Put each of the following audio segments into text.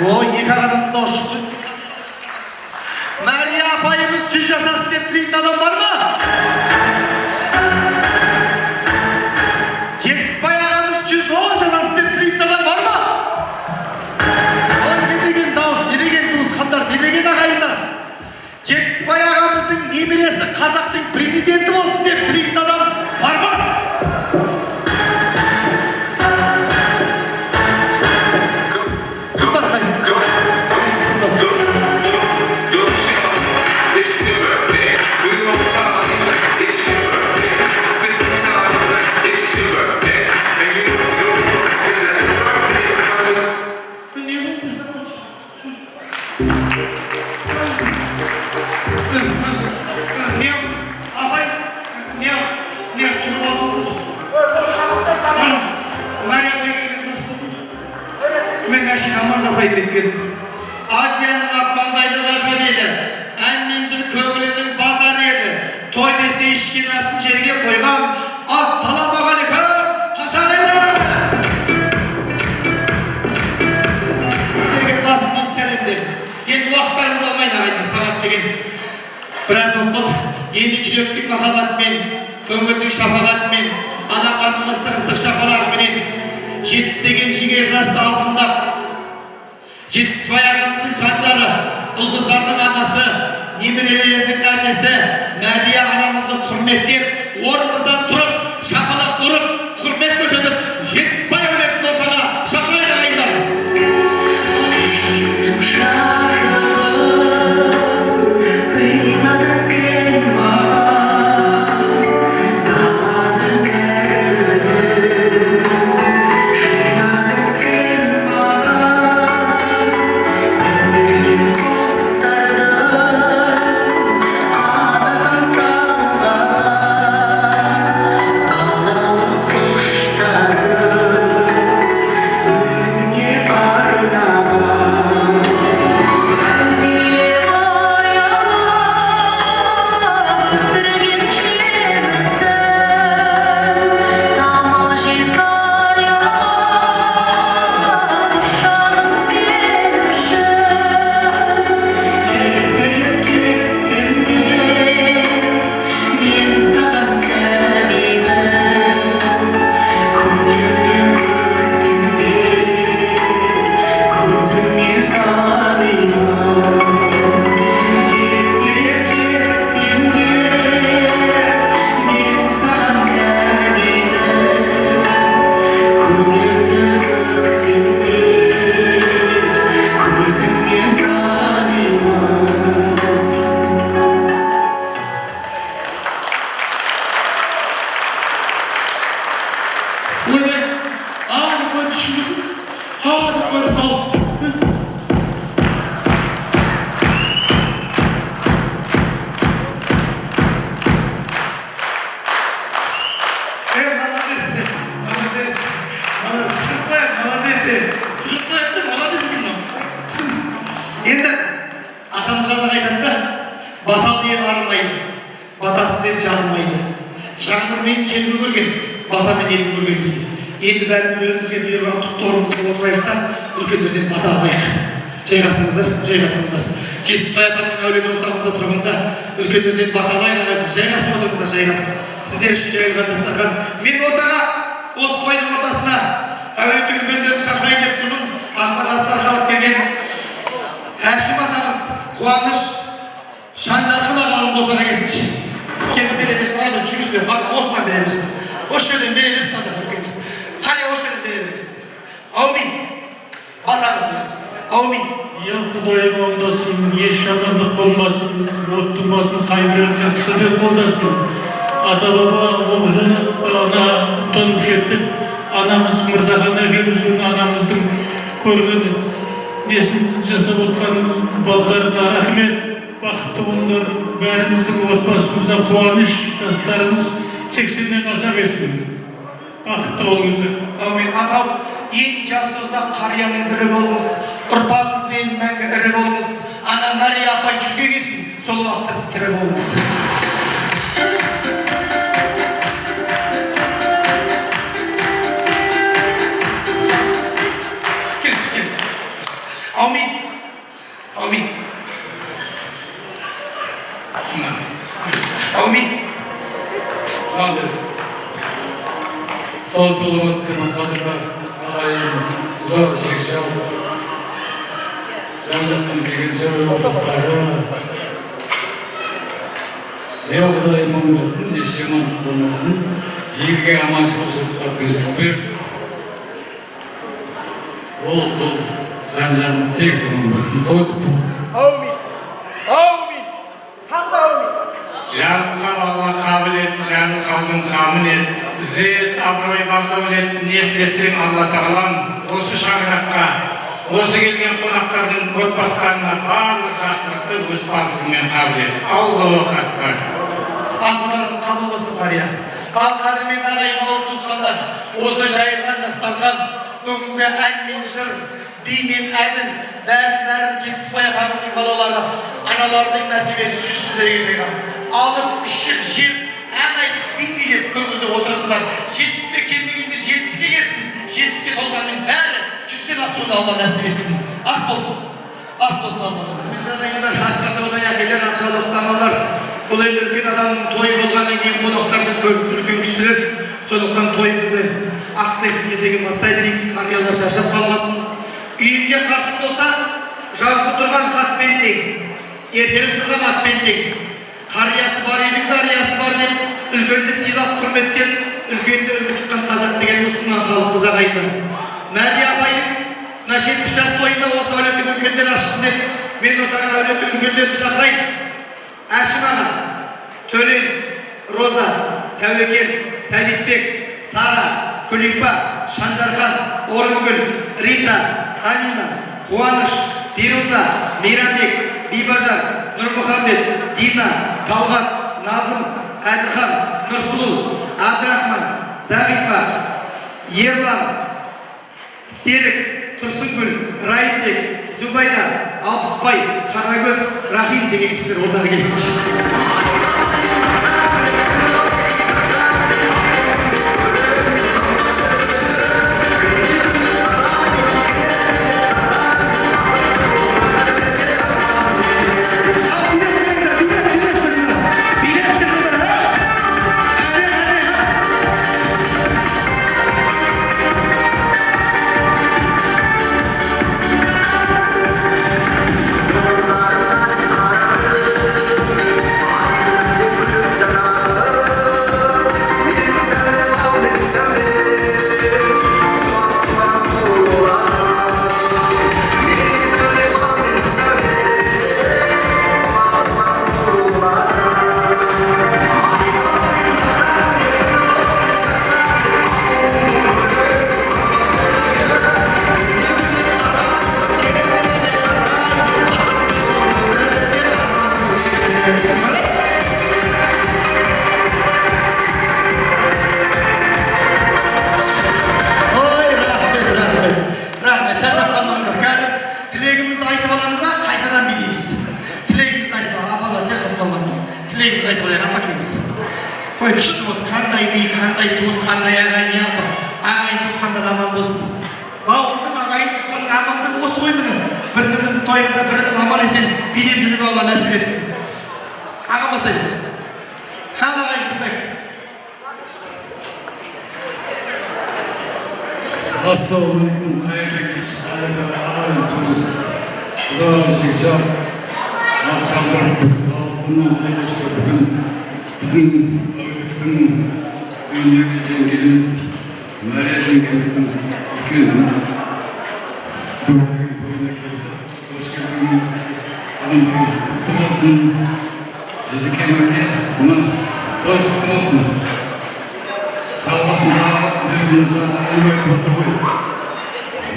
O екі адамда ұшты. Мәрия апайымыз 100 жасасын деп тілейтін адам бар ма? Жетіспай ағамыз 110 жасасын деп тілейтін адам бар ма? Не деген дауыс, не деген туысқандар, не деген ағайындар? Жетіспай ағамыздың немересі қазақтың президенті болсын деп тілейтін адам бар ма? Азияның ақмаңдайды ғажап еді, әнмен жүр көңілінің базары еді. Той десе ішкен асын жерге қойған, ассалаумағалейкум қазақ елі! Сіздерге басынан сәлем бердім. Енді уақыттарыңыз алмайды ағайындар, сағат деген. Біраз болып, енді жүректің махаббатымен, көңілдің шапағатымен, ана қанның ыстық шапалағымен, жетістеген жігер жасты алқымдап, Жетіспай ағамыздың шанжары, ұл-қыздардың анасы, немерелердің әжесі, Мәрия анамызды құрметтеп, орнымыздан тұрып, шапалақ тұрып, құрмет көрсетіп, Жетіспай әулетін ортаға шақырайық ағайындар. Енді атамыз қазақ айтады да, батал ел арымайды, батасыз ел жарылмайды. Жаңбырмен желге көрген, батамен елге көрген дейді. Енді бәріміз өзімізге бұйырған құтты орнымызға отырайық та, үлкендерден бата алайық. Жайғасыңыздар, жайғасыңыздар. Жетіспай атамның әулеті ортамызда тұрғанда, үлкендерден бата алайық ағайын. Жайғасып отырыңыздар, жайғасып. Сіздер үшін жайылған дастархан. Мен ортаға, осы тойдың ортасына әулеті үлкендерін шақырайын деп тұрмын. Ахмад Асқар алып келген Әшім атамыз, Қуаныш, Шанжархан ағамыз ортаға келсінші. Келіңіздер едерсін, ағайын жүргізбе, осынан бере берсін. Осы жерден бере берсін, ағайын үлкеніміз. Қане осы жерден бере берсін. Аумин. Батаңыз береміз. Аумин. Я Құдайым оңдасын, еш жамандық болмасын, оттымасын, қайбірін кісіде қолдасын. Ата-баба оғызы, ана ұтанып шеттік, анамыз Мырзахан әкеміздің анамыздың көргені. Несін жасап отқан балдарына рахмет, бақытты болыңдар, бәріміздің отбасымызда қуаныш, жастарымыз 80-нен аса кетсін. Бақытты болыңыздар. Аумин. Атау, ең жасы ұзақ қарияның бірі болыңыз, ұрпағыңызбен мәңгі ірі болыңыз. Ана Мәрия апай жүзге келсін, сол уақытта сіз тірі болыңыз. Amin. Amin. Amin. Маңыз. Сау солымыздың қадырға ағайын ұзақ шекшал. Жан-жақтан келген жау облыстары. Құдай маңдасын, еш жамандық болмасын. Елге аманшылық тыныштық бер. Ол қыз жан-жанымыз тек заман болсын, той құтты болсын. Amin. Amin. Tağda amin. Жарылға балға қабілет, жанын қалдың қамын ет. Зет, абырой, бағдауылет, ниетлесең Алла тағалам. Осы шаңыраққа, осы келген қонақтардың отбасыларына барлық жақсылықты өз базылығымен қабілет. Аллаху акбар. Ақмаларымыз қабыл болсын қария. Ал қадірмен ағайын болып туысқандар, осы жайылған дастархан, бүгінгі ән мен жыр, би мен әзіл, бәрін Жетісбай ағамыздың балалары, аналардың мәртебесі үшін сіздерге жайған. Алып, ішіп, жеп, ән айтып, би билеп, көңілді отырыңыздар. Жетіспе келмегендер жетіске келсін. Жетіске толғанның бәрі жүзден асуын Алла нәсіп етсін. Ас болсын. Ас болсын Алла. Құрметті ағайындар, асқарда әкелер, ақшалықты аналар. Бұл енді үлкен адамның тойы болғаннан кейін қонақтардың көбісі үлкен кісілер. Сондықтан тойымызды ақтайтын кезегін бастай берейік, қариялар шаршап қалмасын. Үйінде қартың болса, жазылып тұрған хатпен тең, ертелі тұрған атпен тең. Қариясы бар үйдің дариясы бар деп, үлкенді сыйлап құрметтеп, үлкенді үлгі тұтқан қазақ деген мұсылман халқымыз ағайындар. Мәрия апайдың мына 70 жас тойында осы әулеттің үлкендер ашсын деп, мен отаға әулеттің үлкендерді шақырайын. Әшім аға, Төлен, Роза, Тәуекел, Сәлитбек, Сара, Күлипа, Шанжархан, Орынгүл, Рита, Анина, Қуаныш, Пируза, Мейрамбек, Бибажар, Нұрмұхаммед, Дина, Талғат, Назым, Әділхан, Нұрсұлу, Абдрахман, Зағипа, Ерлан, Серік, Тұрсынгүл, Райымбек, Зубайда, Алпысбай, Қарагөз, Рахим деген кісілер ордаға келсінші. Ой, күшті болды, қандай би, қандай туыс, қандай ағайын апа. Ағайын туысқандар аман болсын. Бауырдың ағайын туысқанның амандығы осы ғой міне. Біріміздің тойымызда біріміз аман есен билеп жүруге Алла нәсіп етсін. Аға бастайды. Хан ағайын тыңдайық. Ассалаумағалейкум, қайырлы кеш, қайырлы ағайын туыс. Ұзақ шекжан, ат жамдырып, Қазақстаннан келешке бүгін біздің әулеттің үйіндегі жеңгеміз, Мария жеңгеміздің үлкен тойына келіп жатыр. Қош келдіңіз, туған тойыңыз құтты болсын. Жезекең әке, мына той құтты болсын. Жалғасын өзіне жаңа айтып отыр ғой.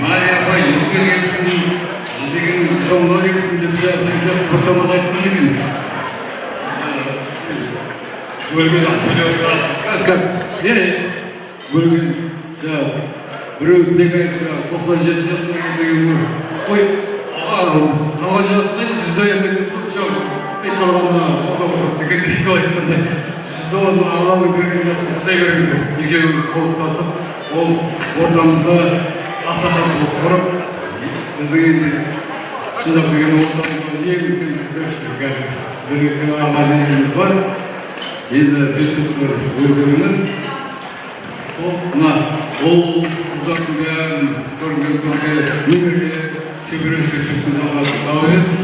Мария апай жүзге келсін, жүздеген соңға келсін деп сен сияқты бір тамақ айтқан екен. Өлген сөйлеп не? Өлген біреу тілек айтып 97 жасында келдеген ой, қалған жасында 100-дай әмбетес бұл жоқ қалғанда ұзақсат дегендей сол айтқандай 100-дан Алланың берген жасын жасай беріңіздер. Екеуіміз қол ұстасып ол ортамызда асақашылық құрып біздің енді шындап келгенде ортамызда ең үлкен сіздерсіздер қазір. Бір-екі ағайынымыз бар. Енді беттестер өздеріңіз. Сол мына ол қыздардың бәрін көрген көзге немере шөбере шешектің жалғасы тауып етсін.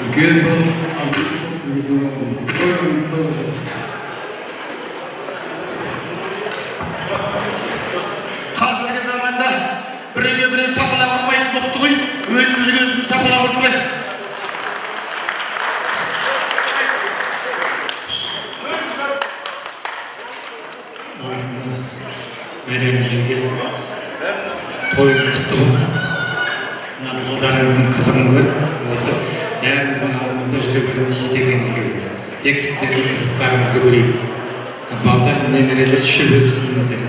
Үлкен бір азық жүргізіп отырмыз. Тойыңыз той жасасын. Қазіргі заманда біреуге біреу шапалақ ұрмайтын болыпты ғой. Өзімізге өзіміз шапалақ ұрмайық. Мәриям жеңге тойыңыз құтты болсын. Мына ұлдарыңыздың қызығын көріп, осы бәріміздің алдымызда жүре беретін жетеген екеуміз. Тек сіздердің қызықтарыңызды көрейік. Балдар немерелер жүре беріпсіздер.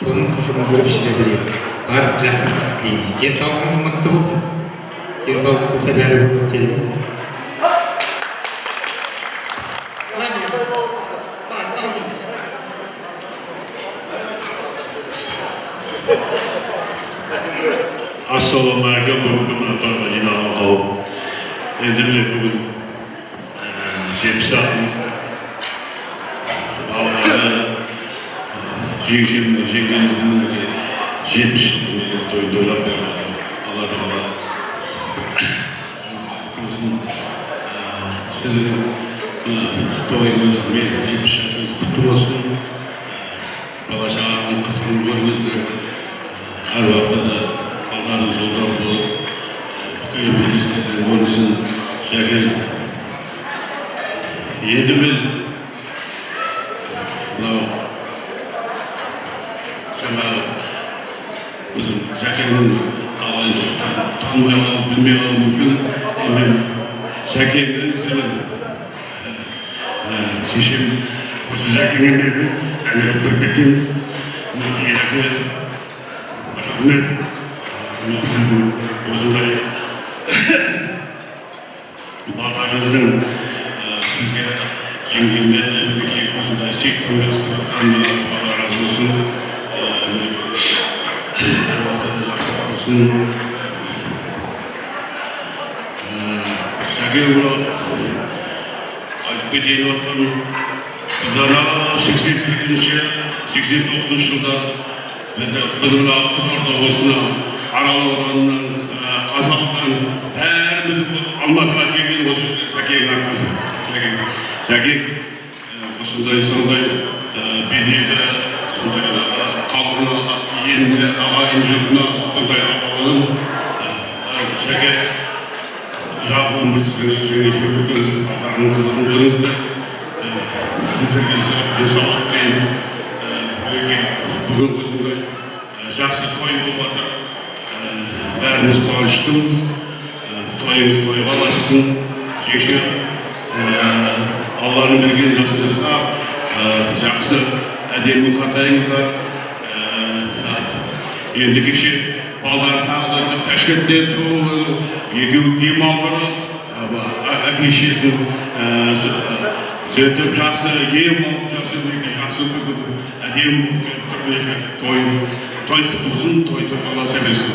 Соның қызығын көріп жүре берейік. Барлық жақсылық тілеймін. Денсаулығыңыз мықты болсын. Денсаулық болса бәрі болады деймін. Ассалаумағалейкум, бүгін тойға жиналған қауым. Енді міне бүгін 70 балалары жеңгеміздің 70 тойын тойлап береміз. Алла тағала сіздің тойыңыз 70 жасыңыз құтты болсын. Бала шағаның қызығын көріңіздер. Әр уақытта балдарыңыз жолдар болып, үлкен министрдің онысын жәкен. Енді мен мынау жаңағы біздің жәкеннің ағайын достарын танымай қалып, білмей қалуы мүмкін. Мен жәкеннің інісімін. Шешем осы жәкенге берді, әңгімелеп тұрып кеткен. Рахмет. Сіздің осындай балдарыңыздың сізге жеңгеммен осындай сектор өстіп жатқанына Алла разы болсын. Әр уақытта жақсы болсын. Жәкен айтып кетейін отқан біз ана 88-89 жылдар біздің Қызылорда облысына Арал ауданынан қазақтан бәріміз Алматыға келген осы Жәкеннің арқасы. Жәкен сондай беделді, сондай халқына, еліне, ағайын жұртына сондай ағалығын Жәкен жалпы өмірсіңіз және шөбереңіз, ағаның қызығын көріңіздер. Сіздерге денсаулық тілеймін. Бүгін осындай жақсы той болып жатыр. Бәріміз қуаныштымыз. Тойыңыз тойға ұлассын. Кеше Алланың берген жасыңызға жақсы әдемі қатайыңыздар. Енді кеше балдар тағы Ташкенттен туып, екеуі ем алдырып, әке-шешесін сөйтіп жақсы ем алып, жақсы әдемі болып той құтты болсын, той тойласа берсін.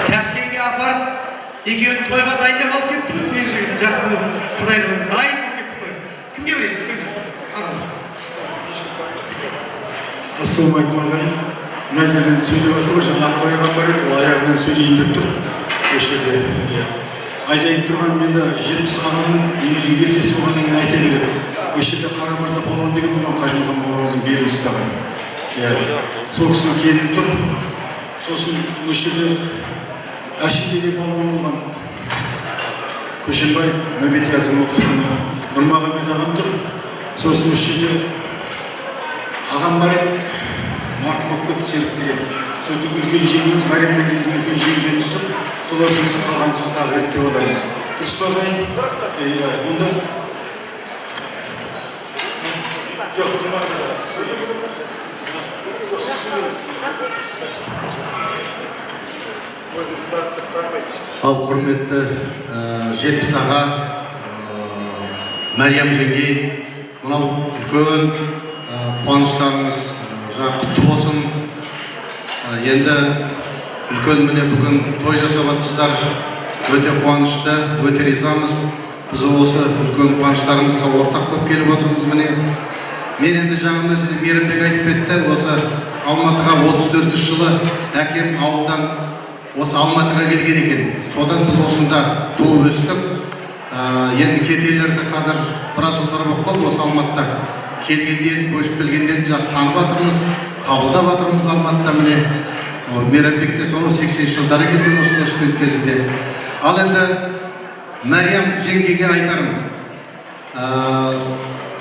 Ташкентке апарып, екеуін тойға дайындап алып кеттіңіз, мен жігіт жақсы құдай болсын. Дайын болып кетті той. Кімге береді? Ассалаумағалейкум ағайын. Мына жерден сөйлеп отыр ғой, жаңағы қойған бар еді, ол аяғынан сөйлейін деп тұр. Осы жерде айтайын тұрған менде 70 ағамның еркесі болғаннан кейін айта береді. Осы жерде Қара Мырза Палуан деген болған Қажымұқан бабамыздың белгісі тағын. Сол кісінің келініп тұр. Сосын осы жерде Әшім деген палуан болған Көшенбай Мәмбетияздың оқытқаны Нұрмағамбет ағам тұр. Сосын осы жерде ағам бар еді, марқұм болып кетті Серік деген. Сондықтан үлкен жеңгеміз, Мәриямнан кейін үлкен жеңгеміз тұр. Солар тұрысы қалған сөз тағы реттеп алармыз. Дұрыс па ағайын? Онда жоқ, ал құрметті 70 аға, Мәриям жеңгей, мынау үлкен қуаныштарыңыз құтты болсын. Енді үлкен міне бүгін той жасап жатсыздар. Өте қуанышты, өте ризамыз. Біз осы үлкен қуаныштарымызға ортақ болып келіп отырмыз міне. Мен енді жаңа нәрседе Мейрамбек айтып кетті. Осы Алматыға 34 жылы әкем ауылдан осы Алматыға келген екен. Содан біз осында туып өстік. Енді кетелерді қазір біраз жылдар болып қалды. Осы Алматыда келгендерін, көшіп келгендерін жақсы танып жатырмыз, қабылдап жатырмыз Алматыда міне. Мейрамбек те соның 80 жылдары келген осында студент кезінде. Ал енді Мәриям жеңгеге айтарым.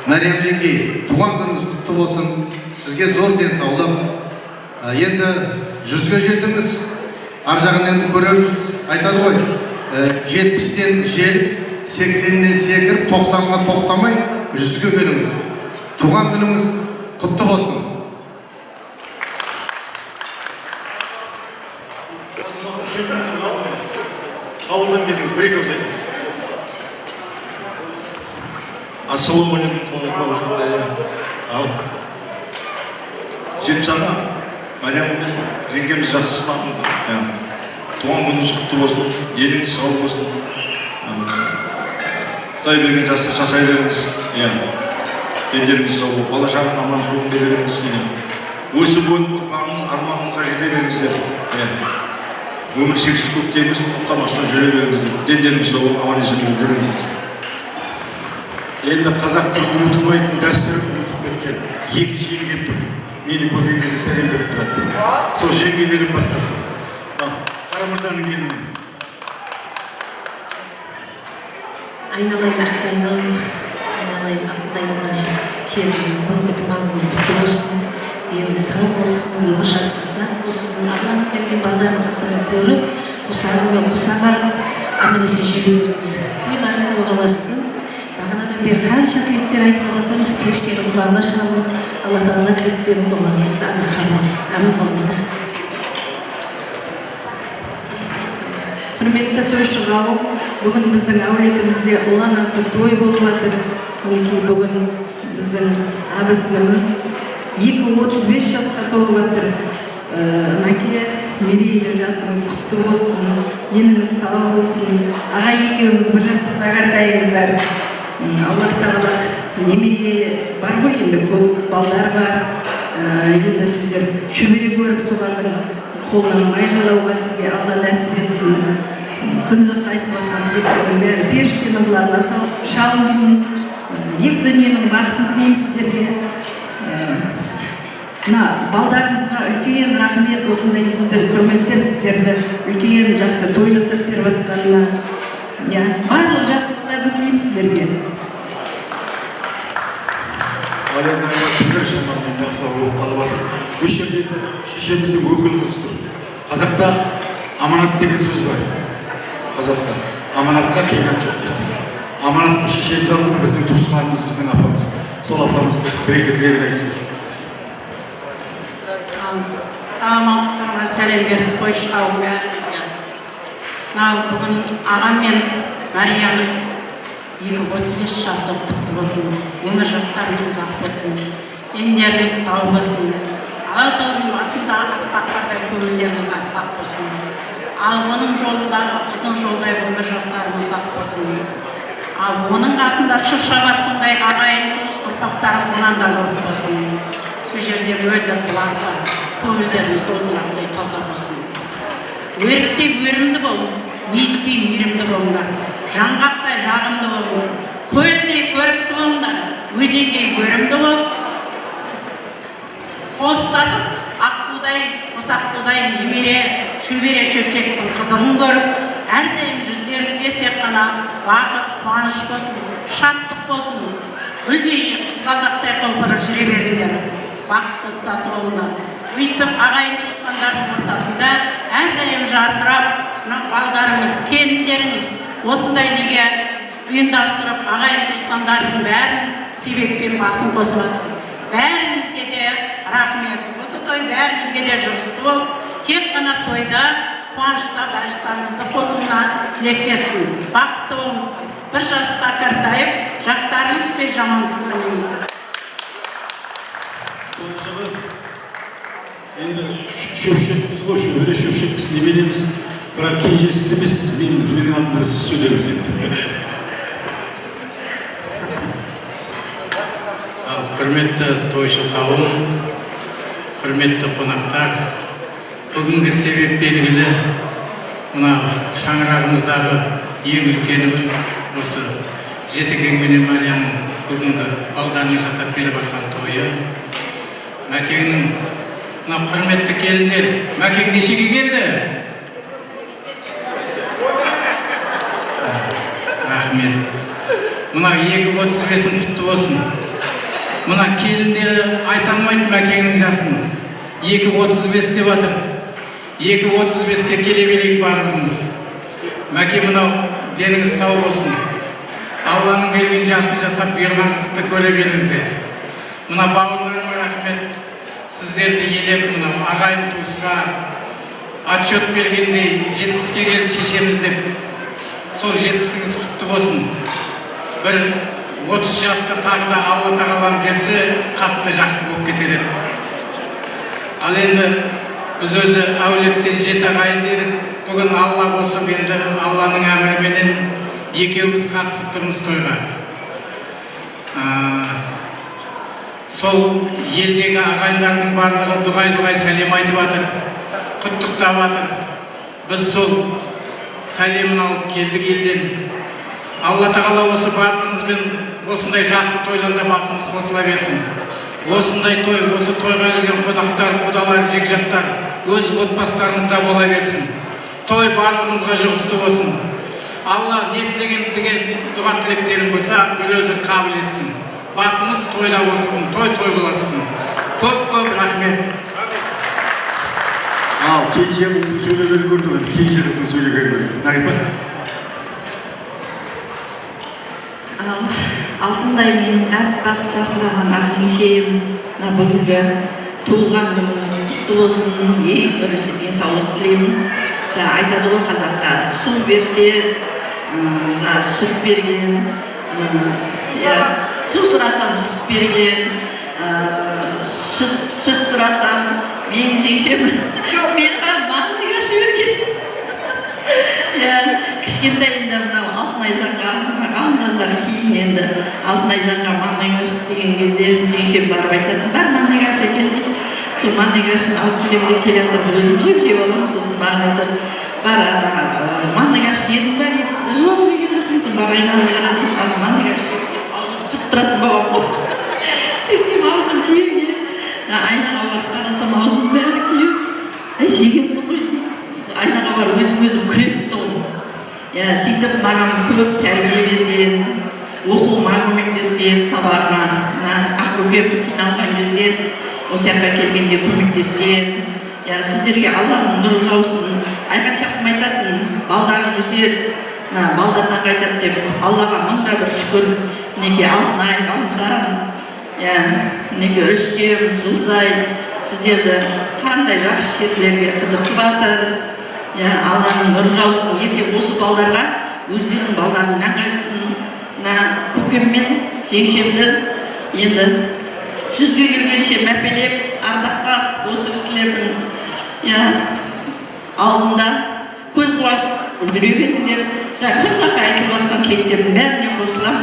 Мәриям жеңге, туған күніңіз құтты болсын. Сізге зор денсаулық. Енді 100-ге жетіңіз. Ар жағын енді көрерміз. Айтады ғой, 70-тен желіп, 80-ден секіріп, 90-ға тоқтамай, 100-ге келіңіз. Туған күніңіз құтты болсын. Ауылдан келдіңіз, бір екі айтыңыз. Ассалаумағалейкум. Жетпісаға Мәриям жеңгеміз жақсы сынағын. Туған күніңіз құтты болсын, еліңіз сау болсын. Құдай берген жасты жасай беріңіз. Елдеріңіз сау болып, бала шағаның аман жолын бере беріңіз. Өсіп ұрпағыңыз арманыңызға жете беріңіздер. Өмір шексіз көктеміз, тоқтамастан жүре беріңіздер. Дендеріңіз сау болып, аман есен болып жүре беріңіздер. Енді қазақтың ұмытылмайтын дәстүрі ұмытып кеткен екі жеңгем тұр. Мені көрген кезде сәлем беріп тұрады. Сол жеңгелерім бастасын. Қарамырзаның келіні. Айналайын ақтайым, айналайын ақтайымға келдің. Бүгінгі туған күн құтты болсын, денің сау болсын, өмір жасың сау болсын. Алланың берген балаларын қызығын көріп, қосағымен қоса барып, аман есен жүре беріңіздер. Тойларыңыз оғаласын. Бағанадан бері қанша тілектер айтып жатыр, періштенің құлағына шалып, Алла тағала тілектерін доғарыңыз, анық қалмаңыз, аман болыңыздар. Құрметті тойшы қауым, бүгін біздің әулетімізде ұлан асыр той болып жатыр. Мінекей бүгін біздің абысынымыз 2-35 жасқа толып жатыр. Мәке, мерейлі жасыңыз құтты болсын, деніңіз сау болсын. Аға екеуіңіз бір жастықта қартайыңыздар. Аллах тағала немере бар ғой, енді көп балдар бар. Енді сіздер шөбере көріп солардың қолынан май жалауға сізге Алла нәсіп етсін. Күнзақ айтып отқан тілектердің бәрі періштенің құлағына шалынсын. Екі дүниенің бақытын тілеймін сіздерге. Балдарымызға үлкен рахмет, осындай сіздер құрметтеп, сіздерді үлкен жақсы той жасап беріп жатқанына. Барлық жақсылықтарды тілеймін сіздерге. Әлемді аймақтыңдар шамармен бақсау болып қалып жатыр. Бұл жерде шешеміздің өкілі қыз тұр. Қазақта аманат деген сөз бар. Қазақта аманатқа қиянат жоқ дейді. Аманат шешеміз алған біздің туысқанымыз, біздің апамыз. Сол апамыз бір-екі тілегін айтсын. Амандықтарға сәлем беріп қойшы қауым бәрімізге. Бүгін ағам мен Марияның 35 жасы құтты болсын. Өмір жастарымыз ақ болсын. Дендеріміз сау болсын. Алатаудың басындағы аппақтардай көңілдеріміз аппақ болсын. Ал оның жолындағы ұзын жолдай өмір жастарымыз ақ болсын. Ал оның артында шырша бар сондай ағайын туыс ұрпақтарым мұнан да көп болсын. Сол жерде өлді бұларға көңілдеріміз солдырақтай таза болсын. Өріктей өрімді бол, мейістей мейірімді болыңдар. Жаңғақтай жағымды болыңдар. Көлдей көрікті болыңдар. Өзендей өрімді бол. Қостасып, аққудай, қосаққудай немере, шөбере шөпшектің қызығын көріп, әрдайым жүздеріңізде тек қана бақыт, қуаныш болсын, шаттық болсын. Гүлдей қызғалдақтай құлпырып жүре беріңдер. Бақытты тұтасы болыңдар. Өйстіп ағайын туысқандардың ортасында әрдайым жарқырап, балдарыңыз, келіндеріңіз осындай неге ұйымдастырып, ағайын туысқандардың бәрін себеппен басын қосып жатыр. Бәрімізге де рахмет. Осы той бәрімізге де жұғысты болып, тек қана тойда қуанышта барыштарымызды қосуына тілектеспін. Бақытты болыңыз. Бір жаста қартайып, жақтарыңыз бен жамандық көрмеңіздер. Енді шөпшекпіз ғой, шөбере шөпшекпіз, немелеміз. Бірақ кенжесіз емес, менің алдымда сіз сөйлеңіз енді. Құрметті тойшы қауым, құрметті қонақтар, бүгінгі себеп белгілі. Мына шаңырағымыздағы ең үлкеніміз осы Жетіген менен Марияның бүгінгі балдарының жасап келіп жатқан тойы. Мәкеңнің мына құрметті келіндер, Мәкең нешеге келді? Рахмет. Мына 2.35-ін құтты болсын. Мына келіндері айта алмайды Мәкеңнің жасын. 2.35 деп жатыр. 2.35-ке келе берейік барлығымыз. Мәке мынау деніңіз сау болсын. Алланың берген жасын жасап берген қызықты көре беріңіздер. Мына бауырларыма рахмет. Сіздерді елеп мынау ағайын туысқа отчет бергендей 70-ке келіп шешеміз деп. Сол 70-іңіз құтты болсын. Бір 30 жасты тағы да Алла тағалам берсе, қатты жақсы болып кетеді. Ал енді біз өзі әулеттен 7 ағайын дедік. Бүгін Алла қосып енді Алланың әміріменен екеуміз қатысып тұрмыз тойға. Сол елдегі ағайындардың барлығы дұғай сәлем айтып жатыр, құттықтап жатыр. Біз сол сәлемін алып келдік елден. Алла тағала осы барлығымызбен осындай жақсы тойларда басымыз қосыла берсін. Осындай той, осы тойға келген қонақтар, құдалар, жекжаттар өз отбасыларыңызда бола берсін. Той барлығымызға жұғысты болсын. Алла не тілеген дұға тілектерін болса, бір өзі қабыл етсін. Басымыз тойда болсын, той боласын. Көп рахмет. Ал, кенжемін сөйлегені көрдім, кенже қызын сөйлегені көрдім. Нағипа? Алтындай менің әппақ шақыраған ақ жеңшем, бүгінгі туылған күніңіз құтты болсын, ең бірінші денсаулық тілеймін. Айтады ғой қазақта, су берсе, сүт берген, су сұрасам сүт берген, сүт сұрасам менің жеңшем мені маңдай ашы берген. Кішкентайында мынау Алтынай жанға, ғалымжандар кейін енді Алтынай жанға маңдай ашы істеген кезде жеңшем барып айтады, бар маңдай ашы екен дейді. Сол маңдай ашын алып келем деп келе жатыр, өзім жеп аламын, сосын маған айтады, бар маңдай ашы едің ба дейді. Жоқ, жеген жоқпын, бар айналып қара дейді, ал маңдай ашы шығып тұратын бабам ғой. Сөйтсем аузым күйеуге, айнаға барып қарасам аузым бәрі күйеу. Жегенсің ғой дейді. Айнаға барып өзім күреттім ғой. Сөйтіп маған көп тәрбие берген, оқуыма көмектескен, сабағыма, ақкөкем қиналған кезде осы жаққа келгенде көмектескен. Сіздерге Алланың нұры жаусын. Айқаншақым айтатын, балдарың өседі, балдардан қайтады деп, Аллаға мыңда бір шүкір. Мінеке Алтынай, Ғалымжан, мінеке Рүстем, Жұлдызай, сіздерді қандай жақсы жерлерге қыдыртып жатыр. Алланың нұры жаусын. Ертең осы балдарға өздерінің балдарын нағайсын. Көкем мен жеңшемді енді 100-ге келгенше мәпелеп, ардақтап, осы кісілердің алдында көз қуат жүре беріңдер. Күн саққа айтылып жатқан тілектердің бәріне қосылам.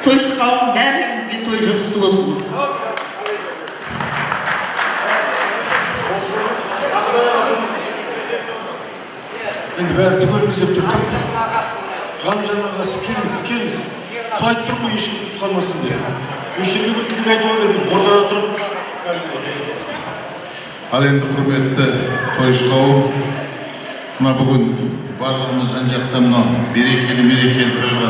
Тойшы қауым бәрімізге той жұғысты болсын. Енді бәрі түгеліміз деп тұр, кім? Ғалымжан ағасы, келіңіз. Сол айтып тұр ғой, ешкім тұтып қалмасын деп. Ештерге бір түгел айтып алып, ордада тұрып. Ал енді құрметті тойшы қауым, мына бүгін барлығымыз жан-жақта мынау мерекелі тойға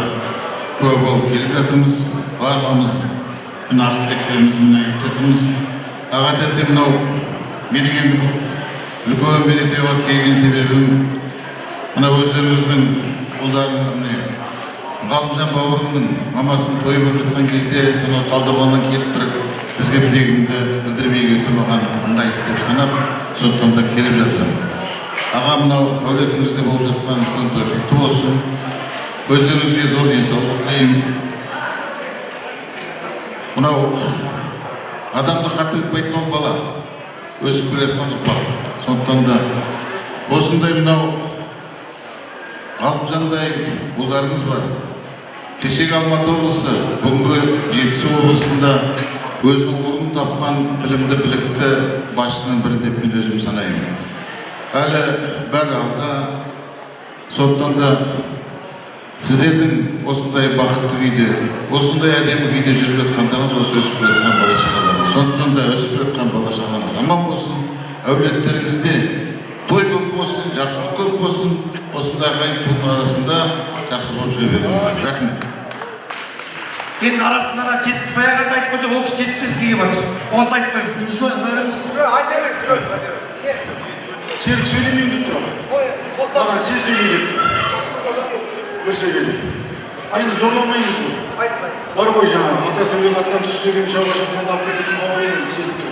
куә болып келіп жатырмыз. Барлығымыз мына ақ тілектерімізді айтып жатырмыз. Ағатәнде мынау менің енді бұл үлкен мерекеге келген себебім мына өздеріңіздің ұлдарыңыздың Ғалымжан бауырымның мамасының тойы болып жатқан кезде сонау Талдықорғаннан келіп тұрып бізге тілегімді білдірмей кетті, маған ыңғайсыз деп санап, сондықтан да келіп жатыр. Аға, мынау әулетіңізде болып жатқан үлкен той құтты болсын. Өздеріңізге зор денсаулық тілеймін. Мынау адамды қателікпейтін ол бала. өсіп келатқан ұрпақ. Сондықтан да осындай мынау Алымжандай ұлдарыңыз бар. Кешегі Алматы облысы, бүгінгі Жетісу облысында өзінің орнын тапқан білімді білікті басшының бірі деп мен өзім санаймын. Әлі бәрі алда. Сондықтан да сіздердің осындай бақытты күйде, осындай әдемі күйде жүріп жатқандарыңыз осы өсіп келатқан бала-шағаларыңыз. Сондықтан да өсіп келатқан бала-шағаларыңыз аман болсын, әулеттеріңізде той көп болсын, жақсылық көп болсын, осындай ағайын туының арасында жақсы болып жүре беріңіздер. Рахмет. Енді арасында да жетіспай ағанды айтып қойса, ол кісі 75-ге келіп жатыр. Оны да айтып қоймыз. Біз ғой бәріміз серік сөйлемейін деп тұр. Маған сен сөйлей деп тұр. Бір сөйлейді. Енді зорламаймыз ғой. Бар ғой жаңағы атасы өлген аттан түс деген жауға шыққанда алып кететін бауырын сеніп тұр.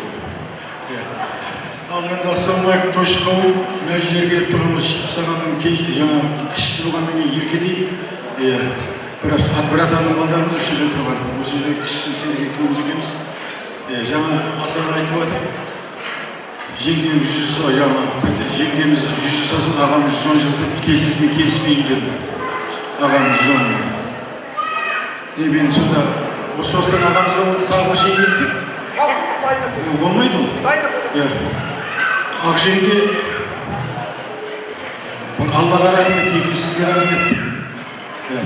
Ал енді ассалаумағалейкум тойшы қауым, мына жерге келіп тұрғанымыз Сағанның жаңағы кішісі болғаннан кейін еркелейіп, бір атаның балдарымыз үшін жүріп тұрған. Осы жерде кішісі сеніп екеуміз екенбіз. Жаңа Асанға айтып жатыр. Жеңгеміз 100 жаңағы жеңгеміз 100 жасасын, ағамыз 110 жасасын, мен келіспеймін деді. Ағамыз 110. Мен сонда осы осыдан ағамызға оны тағы бір жеңгеміз деп. Болмайды ол. Ақ жеңге, Аллаға рахмет, екіншісізге рахмет.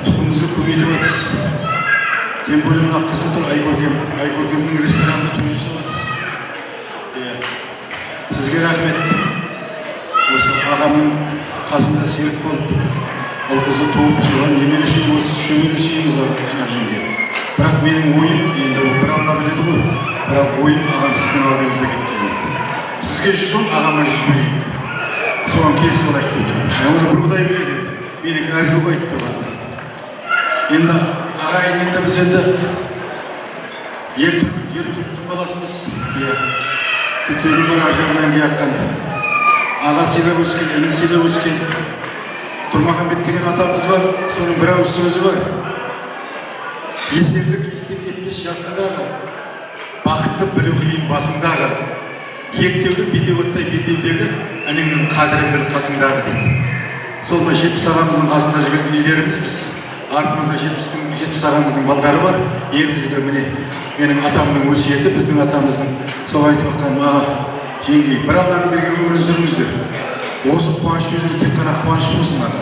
Тұқымызды көбейтіп жатсыз. Тем более мына қызым тұр, Айкөркемнің ресторанында той жасап жатсыз. Сізге рахмет. Осы ағамның қасында серік болып, ол қызды туып, соған немересіне осы шөмелі сүйеміз ақ жеңге. Бірақ менің ойым, енді бір алла біледі ғой, бірақ ойым ағам сіздің алдыңызда кеткен. Сізге 110, ағама 100 берейік. Соған келісіп алайық деп тұрмын. Оны бір құдай біледі, менікі әзіл ғой айтып тұрған. Енді ағайын енді біз енді ер түріктің баласымыз. Күлтегін бар аржағынан келатқан. Аға сыйлап өскен, іні сыйлап өскен. Тұрмағанбет деген атамыз бар, соның бір ауыз сөзі бар. Есерлік естен 70 жасындағы, бақытты білу қиын басындағы, ертеулі белдеу оттай белдеудегі ініңнің қадірін біл қасыңдағы дейді. Сол ма 70 ағамыздың қасында жүрген үйлеріміз біз. Артымызда 70 ағамыздың балдары бар. Еріп жүрген міне менің атамның өсиеті, біздің атамыздың соған айтып жатқан аға, жеңгей, бір Алланың берген өмірін сүріңіздер. Осы қуанышпен жүріп тек қана қуаныш болсын ана.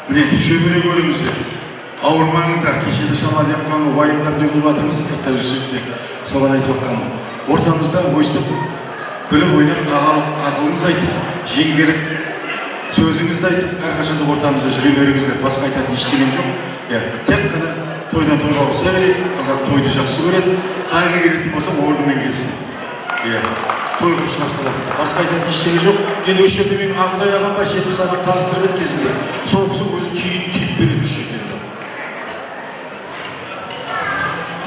Міне шөбере көріңіздер. Ауырмаңыздар, кешеді шамал yapқан уайымдап не болып жатырмыз, сыртта жүрсек те. Соған айтып жатқан ортамызда өстіп күліп ойнап ағалық ақылыңыз айтып, жеңгелік сөзіңізді айтып, әрқашанда ортамызда жүре беріңіздер. Басқа айтатын ештеңем жоқ. Тек қана тойдан тойға болса береді, қазақ тойды жақсы көреді, қайғы келетін болса орнымен келсін. Той қып шығарса басқа айтатын ештеңе жоқ. Енді осы жерде менің Ағыдай ағам бар, 70 ағам таныстырып еді кезінде. Сол кісі өзі түйіп береді осы жерде.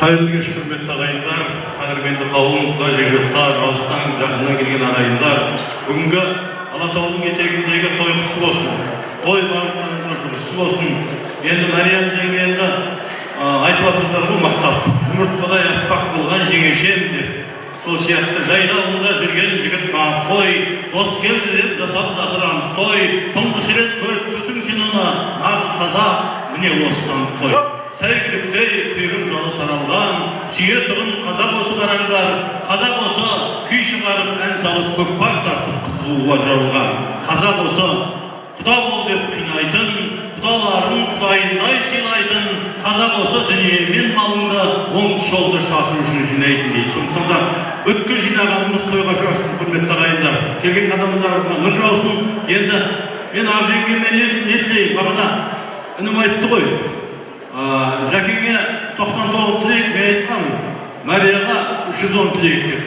Қайырлы кеш, құрметті ағайындар, қадірменді қауым, құда жекжаттар, алыстан жақыннан келген ағайындар. Бүгінгі Алатаудың етегіндегі той құтты болсын. Той барлықтарыңызға дұрыс болсын. Енді Мариям жеңгенді айтып жатырсыздар ғой мақтап. Үміртқадай аппақ болған жеңешем деп. Сол сияқты жайлауында жүрген жігіт маған қой, дос келді деп жасап жатыр анық той. Тұңғыш рет көріп тұрсың сен оны, нағыз қазақ, міне осыдан қой. Сәйгіліктей құйрық жолы таралған, сүйетұғын қазақ осы қараңдар, қазақ осы күй шығарып, ән салып, көкпар тартып қызығуға жарылған. Қазақ осы құда бол деп қинайтын, құдаларын құдайындай сыйлайтын, қазақ осы дүние мен малыңды оң жолды шашу үшін жинайтын дейді. Сондықтан да өткен жинағанымыз тойға жаусын, құрметті ағайындар. Келген адамдарымызға нұр жаусын. Енді мен ақ жеңгеме не тілеймін? Бағана інім айтты ғой. Жәкеңе 99 тілек, мен айтқан Марияға 110 тілек деп.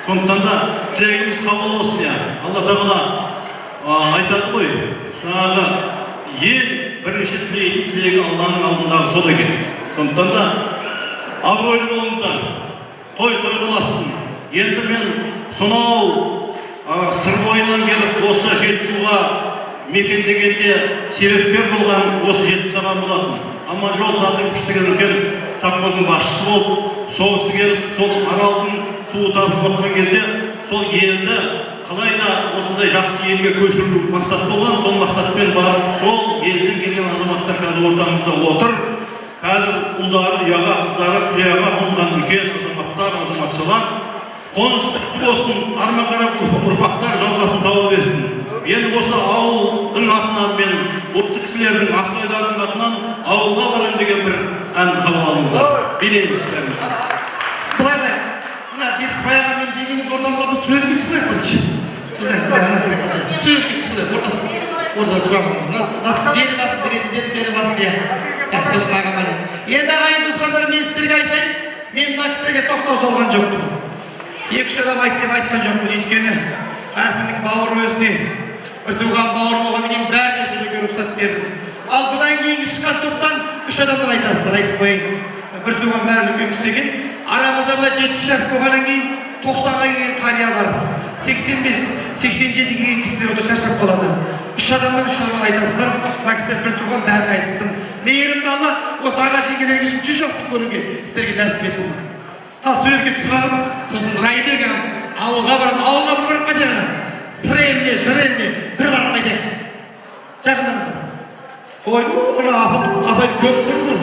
Сондықтан да тілегіміз қабыл болсын. Алла тағала айтады ғой, жаңағы ең бірінші тілейтін тілегі Алланың алдындағы сол екен. Сондықтан да абыройлы болыңыздар, той қыласын. Енді мен сонау сыр бойынан келіп осы Жетісуға мекендегенде себепкер болған осы 70 ағам болатын. Аманжол Садық деген үлкен совхоздың басшысы болып, сол кісі келіп, сол аралдың суы тартып отқан кезде сол елді қалай да осындай жақсы елге көшіру мақсат болған, сол мақсатпен барып, сол елден келген азаматтар қазір ортамызда отыр. Қазір ұлдары, ұяға, қыздары, қияға қонған үлкен азаматтар, азаматшалар. Қоныс құтты болсын, арман қарап ұрпақтар жалғасын тауып берсін. Енді осы ауылдың атынан мен осы кісілердің ақтойлардың атынан ауылға барам деген бір ән қабыл алыңыздар. Билейміз бәріміз. Былай да, мына Жетісбай аға мен жеңгеңіз ортамызға бір суретке түсінайық бірінші. Суретке түсінайық, ортасында. Орда тұрамыз. Бері басын, бері басын, иә. Сосын ағама не. Енді ағайын туысқандар, мен сіздерге айтайын, мен мына кісілерге тоқтау салған жоқпын. Екі-үш адам айт деп айтқан жоқпын, өйткені әркімнің бауыры өзіне, бір туған бауыр болғаннан кейін бәріне сөйлеуге рұқсат бердім. Ал бұдан кейінгі шыққан топтан үш адамнан айтасыздар, айтып қояйын. Бір туған бәрі үлкен кісі екен. Арамызда мына 70 жас болғаннан кейін 90-ға келген қариялар, 85-87-ге келген кісілер ода шаршап қалады. Үш адамнан айтасыздар, мына кісілер бір туған бәрін айтқызым. Мейірімді Алла осы аға жеңгелеріңіз үшін жүз жақсы көруге сіздерге нәсіп етсін. Ал суретке түсіңіз, сосын Райбек ағам ауылға барып қайтайық. Сыр еліне, жыр еліне бір барып қайтайық. Жақындаңыздар. Ой, бұны апай көп көрді.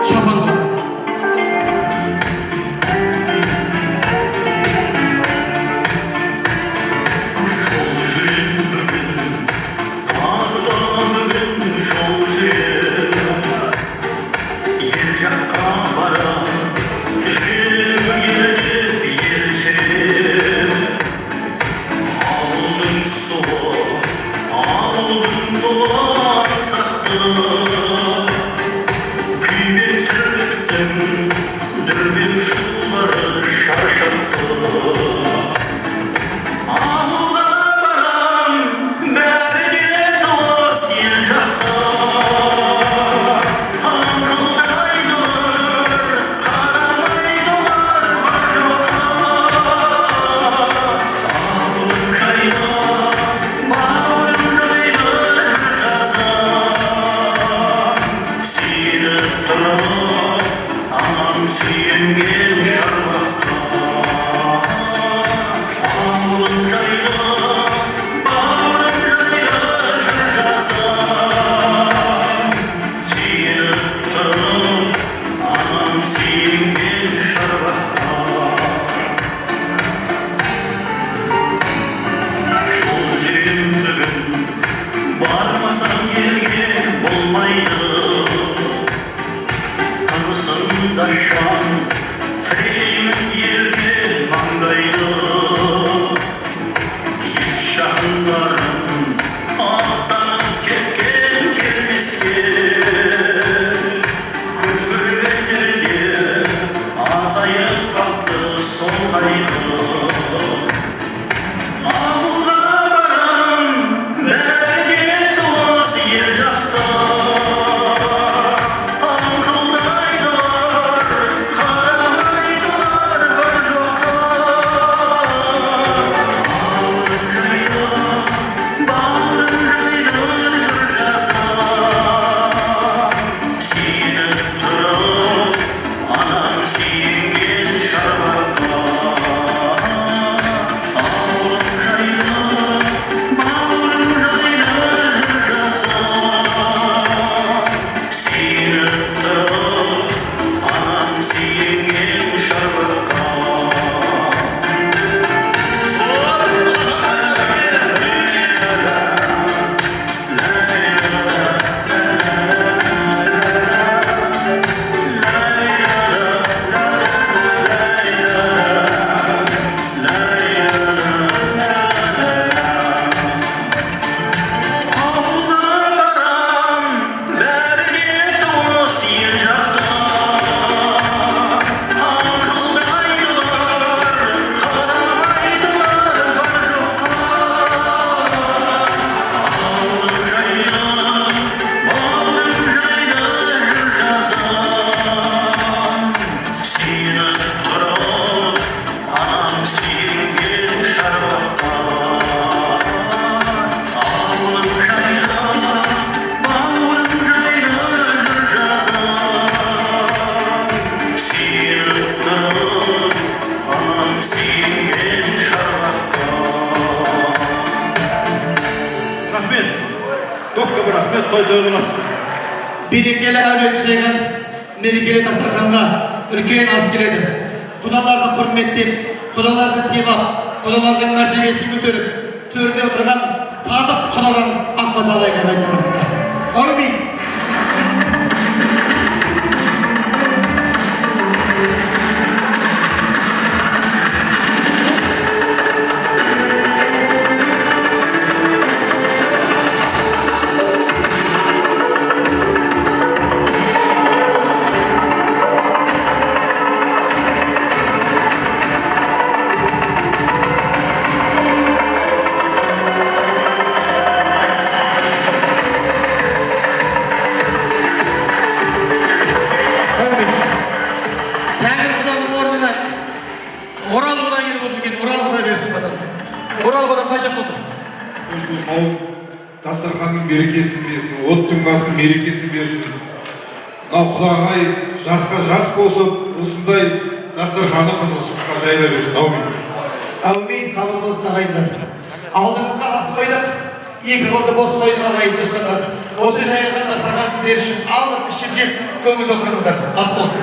Шапан бар. көп рахмет, той тойласын. Берекелі әулет жиған мерекелі дастарханға үлкен ас келеді. Құдаларды құрметтеп, құдаларды сыйлап, құдалардың мәртебесін көтеріп, төрде отырған садық құдалар Ақбаталайға қайтарасыздар. Әумин. Тәңір құданың орнына Орал құда келіп отыр екен, Орал құда берсін бадан. Орал құда қай жақта отыр? Қауым дастарханның берекесін берсін, оттың басын мерекесін берсін. Мынау құдағай жасқа жас қосып, осындай дастарханы қызықшылыққа жайыла берсін. Әумин. Әумин, қабыл болсын ағайындар. Алдыңызға ас қойдық, екі қолды бос қойдық ағайын туысқандар. Осы жайылған дастархан сіздер үшін алып, ішіп жеп, көңілді отырыңыздар. Ас болсын.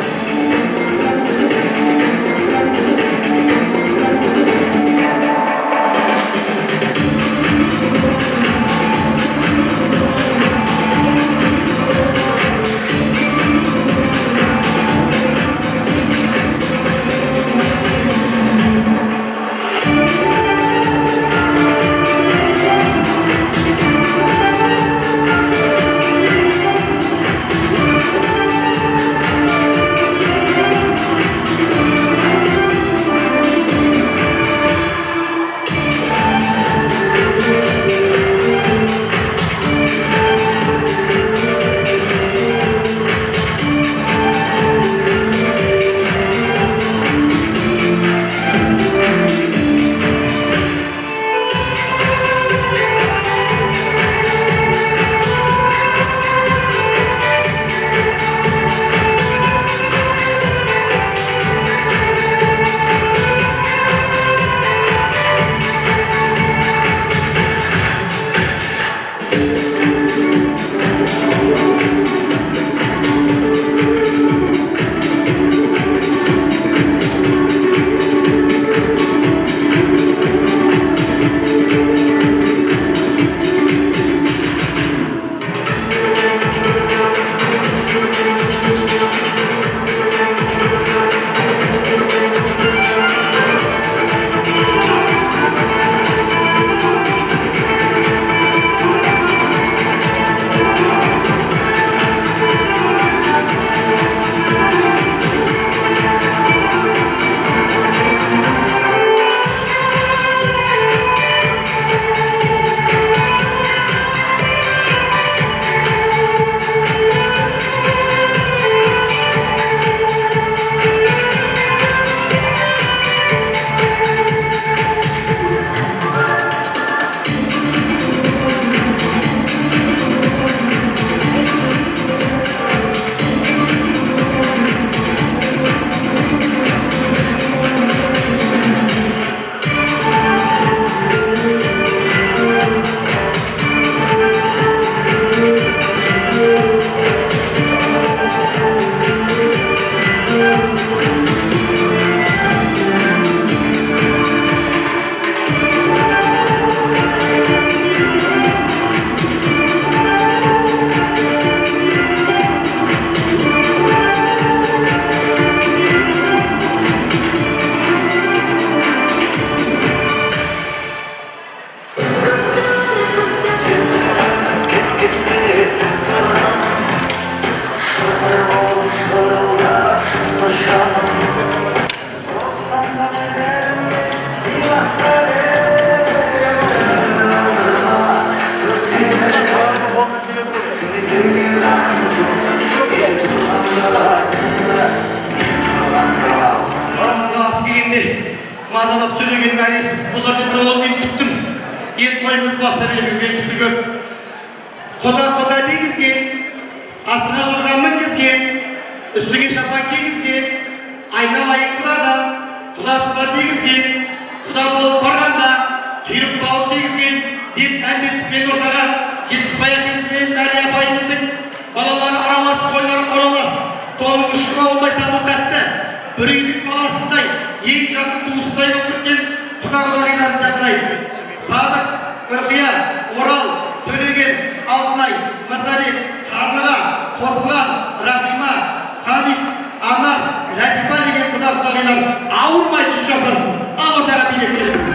мазалап сөйлеген мәлемсіздік болар деп бір мен күттім. Енді тойымыз баста берген кісі көп. Құда дегізген, астына жорған мінгізген, үстіге шапан кигізген, айналайын құдадан, құдасы бар дегізген, құда болып барғанда, құйрық бауыр жегізген деп әндетіп мен ортаға Жетіспай әкеміз бен Мәрия апайымыздың балалары аралас, қойлары қоралас, тонын ұшқыра олдай тату тәтті, бір үйдің баласындай, ең жақын туысындай болып кеткен құда-құдағиларын шақырайын. Садық, Үрқия, Орал, Төлеген, Алтынай, Мырзабек, Қарлыға, Қосылған, Рахима, Хамид, Амар, Ләтипа деген құда-құдағилар ауырмай жүз жасасын. Ал ортаға билеп келіңіз.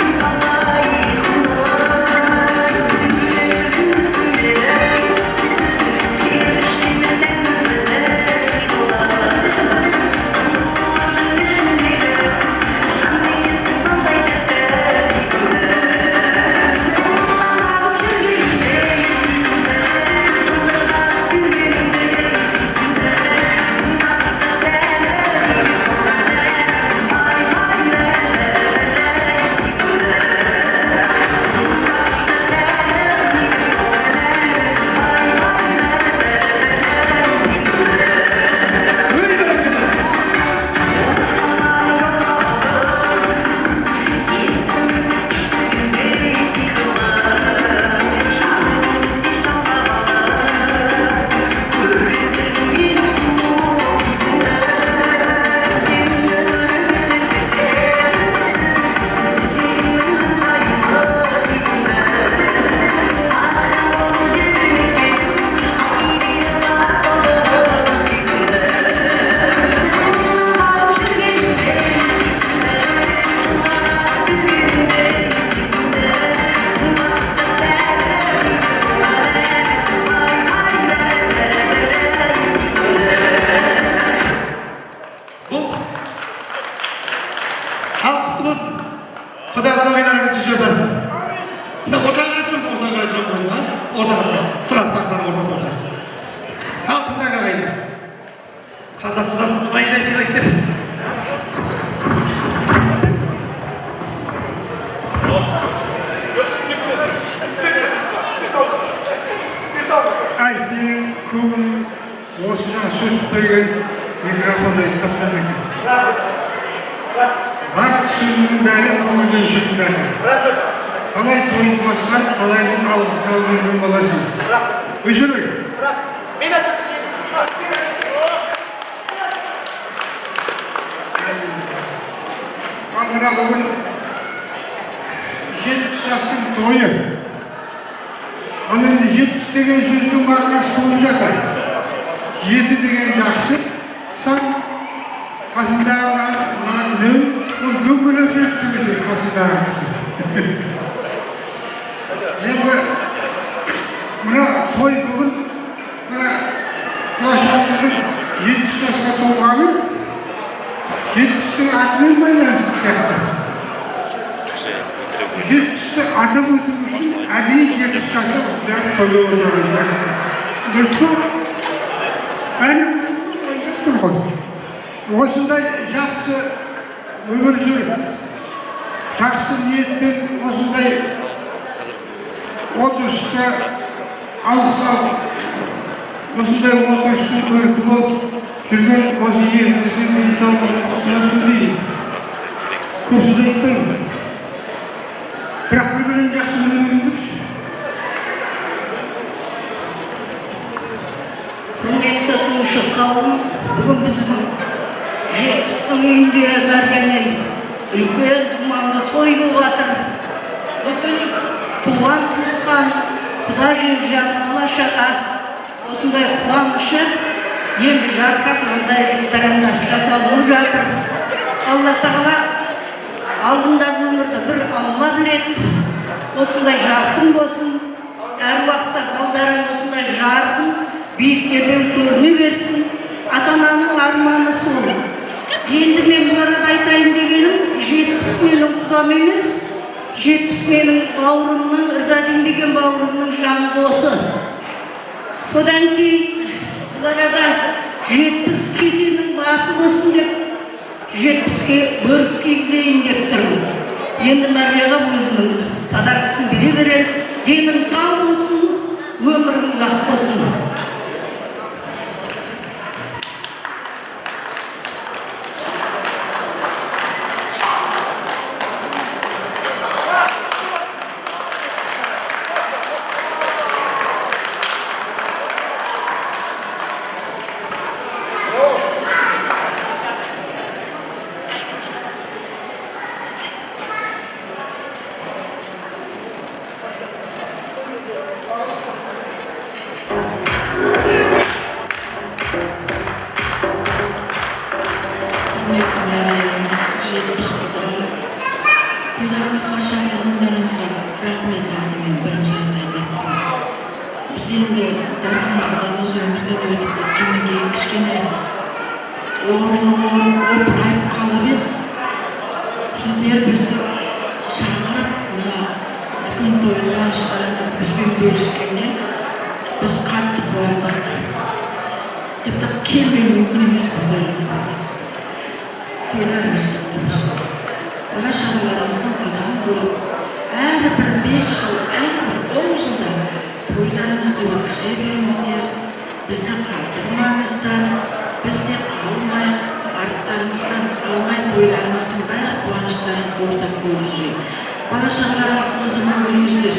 Осындай жақсы өмір жүріп, жақсы ниетпен осындай отырысты алғыс алып, осындай отырыстың көркі болып жүрген осы елімізге денсаулығын құтыласын деймін. Көп сөз айтпаймын. Бірақ бір-бірін жақсы көрермендірші. Құрметті тұтынушы қауым, бүгін біздің 70-дің үйінде бәргеннен үлкен думанды той болып жатыр. Бүкіл туған туысқан, құда жекжат, бала-шаға осындай қуанышы енді жарқырап мынандай ресторанда жасалып жатыр. Алла тағала алдындағы өмірді бір Алла біледі. Осындай жарқын болсын, әр уақытта балдарың осындай жарқын биіктерден көріне берсін. Ата-ананың арманы сол. Енді мен бұларға айтайын дегенім, 70 менің құдам емес, 70 менің бауырымның, Ырзадин деген бауырымның жаны досы. Содан кейін бұларға 70 кетенің басы болсын деп, 70-ке бөрік кигізейін деп тұрмын. Енді Мәрияға өзінің подаркасын бере берер. Денің сау болсын, өмірің ұзақ болсын. кішкене опырайып қалып еді. Сіздер бізді шақырып, мына үлкен той қуаныштарыңызды бізбен бөліскенде біз қатты қуандық. Тіпті келмеу мүмкін емес бұл тойға. Тойларыңыз құтты болсын. Бала шағаларыңыздың қызығын көріп, әрі бір 5 жыл, әрі бір 10 жылда тойларыңызды өткізе беріңіздер, бізді қалдырмаңыздар, бізде қалмай, арттарыңыздан қалмай тойларыңыздың бәрі қуаныштарыңызға ортақ болып жүрейік. Бала шағаларыңыздың қызығын көріңіздер,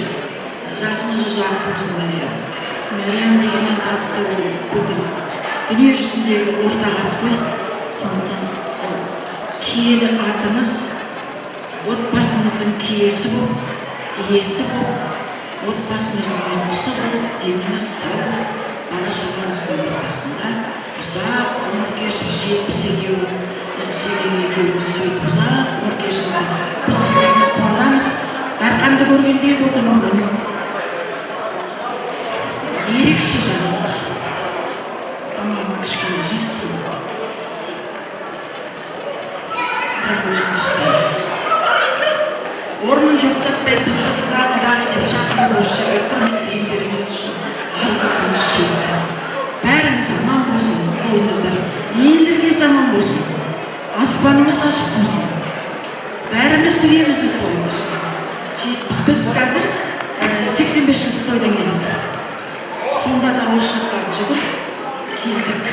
жасыңыз ұзақ болсын Мәриям. Мәриям деген атты бүкіл дүние жүзіндегі ортақ ат қой. Сондықтан киелі атыңыз отбасыңыздың киесі болып, иесі болып, отбасыңыздың ұйқысы болып, деніңіз сау болып, бала шағаңыздың ортасында ұзақ ғұмыр кешіп 70 екеуіңіз сөйтіп ұзақ ғұмыр кешіңіздер. Біз сіздерге қуанамыз. Дарқанды көргендей болдым бүгін. Ерекше жанат. Тамағыма кішкене жастым. Бірақ өзімді ұстаймын. Орнын жоқтатпай бізді құда-құдай деп шақырып осы жерге құрметтегендеріңіз үшін алғысымыз шексіз. Бәріңіз аман болсын, қолыңыздар. Елдеріңіз аман болсын. Аспанымыз ашық болсын. Бәріміз сүремізді той болсын. Біз қазір 85 жылдық тойдан келдік. Сонда да осы жақтағы жүгір келдік.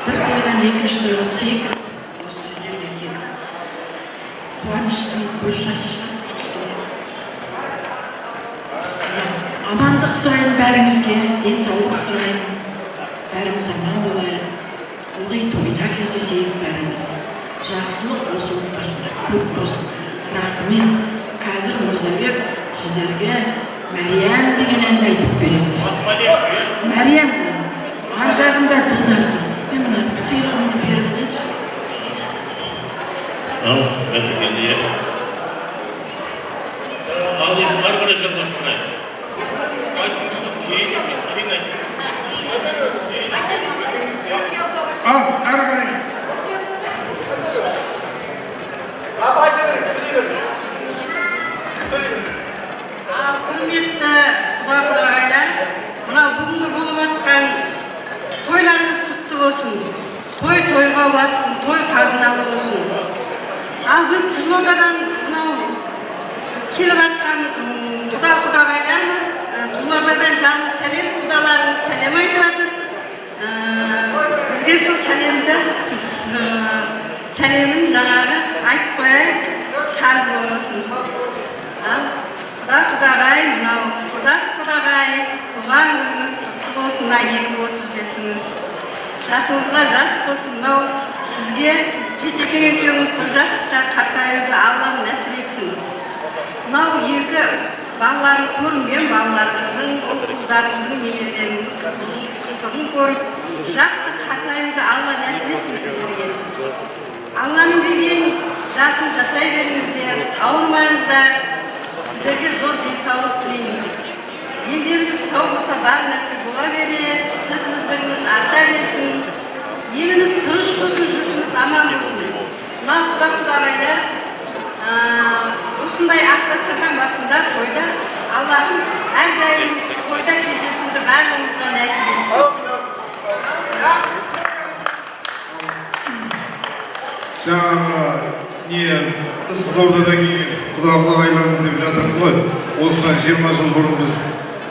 Бір тойдан екінші тойға секіріп, осы сіздерге келдік. Қуаныштың көз жасы. Амандық сұрайын бәріңізге, денсаулық сұрайын. Бәріміз аман болайық. Ылғи тойда кездесейік бәріміз. Жақсылық осы отбасында көп болсын. Рахмет. Қазір Мырзабек сіздерге Мәриям деген әнді айтып береді. Мәриям, ар жағында тұлдарды. Мен мына сыйлығымды беріп өтейінші. Ал, бәтекелі. Ал, енді ары қарай жалғастырайық. Айтыңызшы, кейін айтыңыз. Ал, ары қарай. Құрметті құда-құдағайлар, мына бүгінгі болып жатқан тойларыңыз құтты болсын. Той тойға ұлассын, той қазыналы болсын. Ал біз Қызылордадан мынау келіп жатқан құда-құдағайларымыз, Қызылордадан жалын сәлем, құдаларыңыз сәлем айтып жатыр. Бізге сол сәлемін жаңағы айтып қояйық, қарыз болмасын. Құда-құдағай, мынау құрдас құдағай, туған күніңіз құтты болсын, 235-іңіз. Жасыңызға жас болсын, мынау сізге жетекең екеуіңіз бір жастықта қартаюды Аллам нәсіп етсін. Мынау екі балаларын көрінген балаларыңыздың, ұл-қыздарыңыздың, немерелеріңіздің қызығын көріп, жақсы қартаюды Алла нәсіп етсін сіздерге. Алланың берген жасын жасай беріңіздер, ауырмаңыздар. Сіздерге зор денсаулық тілеймін. Елдеріңіз сау болса бар нәрсе бола береді, сіз өздеріңіз арта берсін. Еліміз тыныш болсын, жұртымыз аман болсын. Мына құда-құдағайлар осындай ақ дастархан басында тойда Аллахым әрдайым тойда кездесуді барлығымызға нәсіп етсін. Жаңағы біз Қызылордадан келген құда-құдағайларымыз деп жатырмыз ғой. Осыдан 20 жыл бұрын біз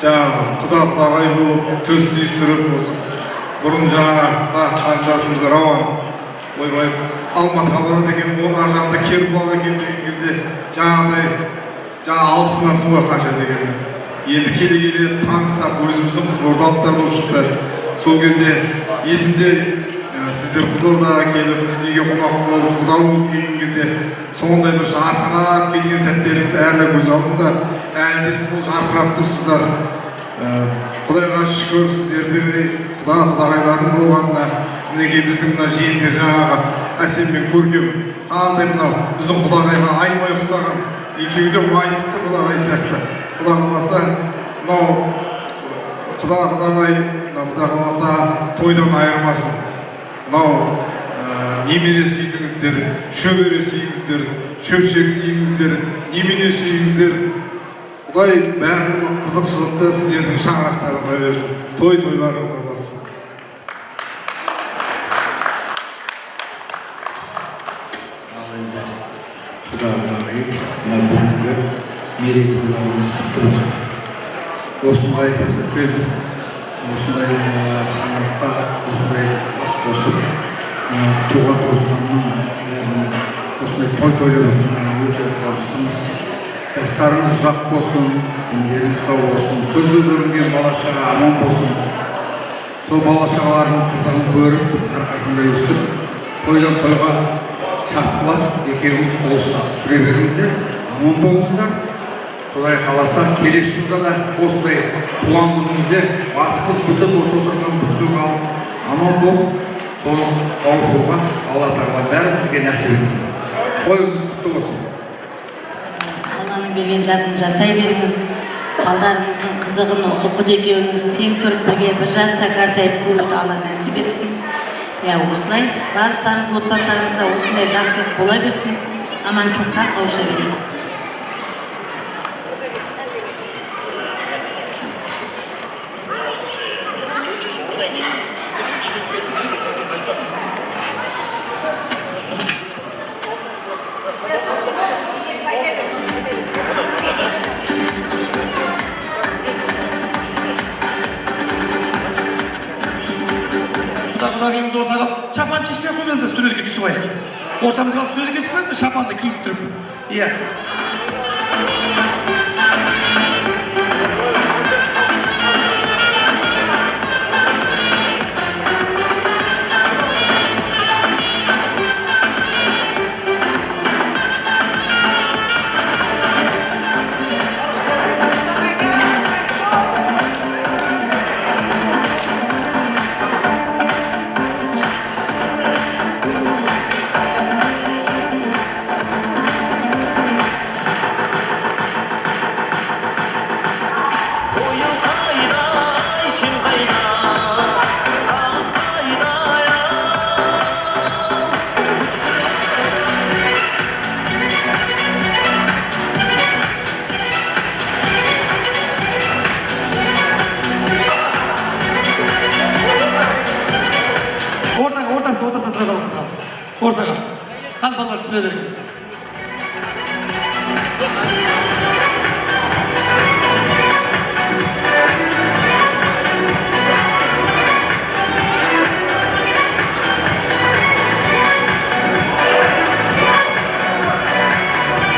жаңағы құда-құдағай болып төс түйістіріп осы бұрын жаңағы қарындасымыз Рауан ойбай Алматыға барады екен, оның ар жағында Кербұлақ екен деген кезде жаңағыдай алысынан суға қашады екен. Енді келе-келе таныссақ өзіміздің қызылордалықтар болып шықты. Сол кезде есімде сіздер Қызылордаға келіп, біздің үйге қонақ болып, құда болып келген кезде сондай бір жарқырап келген сәттеріңіз әлі көз алдымда, әлі де сол жарқырап тұрсыздар. Құдайға шүкір сіздерде құда-құдағайлардың болғанына, мінекей біздің мына жиендер жаңағы Әсем мен Көркем қандай мынау біздің құдағайға айнымай ұқсаған, екеуі де майысыпты құдағай сияқты. Құда қаласа мынау құда қаласа тойдан айырмасын. мынау немере сүйдіңіздер, шөбере сүйіңіздер, шөпшек сүйіңіздер, немене сүйіңіздер. Құдай бәрін қызықшылықты сіздердің шаңырақтарыңызға берсін. Тойларыңызға бассын. Құдағи, мына бүгінгі мерейтойларымыз құтты болсын. Осындай үлкен, осындай шаңырақта, осындай бас қосып, туған туысқанның бәрінің осындай той тойлап отырғанына өте қуаныштымыз. Жастарыңыз ұзақ болсын, дендеріңіз сау болсын, көзге көрінген бала-шаға аман болсын. Сол бала-шағалардың қызығын көріп, әрқашанда өстіп, тойдан тойға шапқылап, екеуіңіз қол ұстасып жүре беріңіздер, аман болыңыздар. Құдай қаласа, келесі жылда да осындай туған күніңізде басымыз бүтін осы отырған бүткіл халық аман болып, соны қауышуға Алла тағала бәрімізге нәсіп етсін. Тойыңыз құтты болсын. Алланың берген жасын жасай беріңіз. Балдарыңыздың қызығын оқып екеуіңіз тең тұрып бірге бір жаста қартайып көруді Алла нәсіп етсін. Осылай барлықтарыңыз отбасыларыңызда осындай жақсылық бола берсін. Аманшылыққа қауыша берейік. Құдағиымыз ортаға шапан шешпей қоймаңыз, суретке түсіп алайық. Ортамызға суретке түсіп алайық, шапанды киіп тұрып. Иә. Ортасына тұрып алыңыз. Ортаға. Қалпалар түсе беріңіз.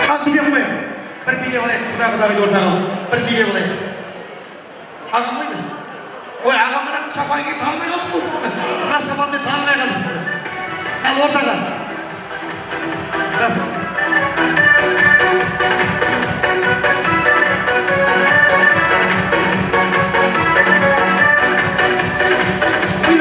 Ал билеп қойық. Бір билеп алайық. Құдағыдағы ортаға. Бір билеп алайық. Ағам қойды. Ой, ағамның шапанға танымай қалдық бұл. Мына шапанды танымай қалдық. Ал ортаға. Рас. Biz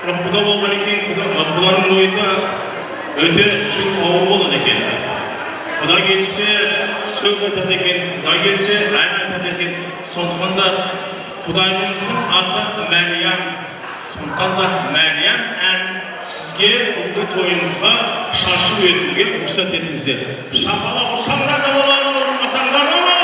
Құда болған екен, құданың ойында өте шын ауыр болады екен. Құда келсе, сөз айтады екен, құда келсе, ән айтады екен. Сондықтан да құдайымыздың аты Мәриям. Сондықтан да Мәриям ән сізге бүгінгі тойыңызға шашу етуге рұқсат етіңіздер. Шапалақ ұрсаңдар да болады, ұрмасаңдар да болады.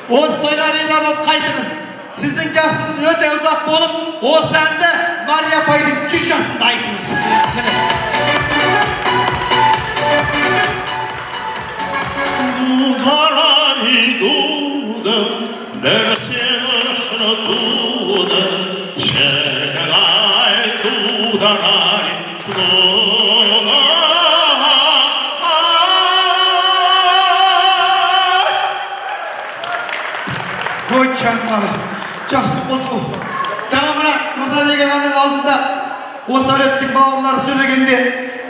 Осы тойға риза болып қайтыңыз. Сіздің жасыңыз өте ұзақ болып, осы әнді Мария апайдың 100 жасында айтыңыз. Жақсы болды. Жаңа мына Мырзабек ағаның алдында осы әулеттің бауырлары сөйлегенде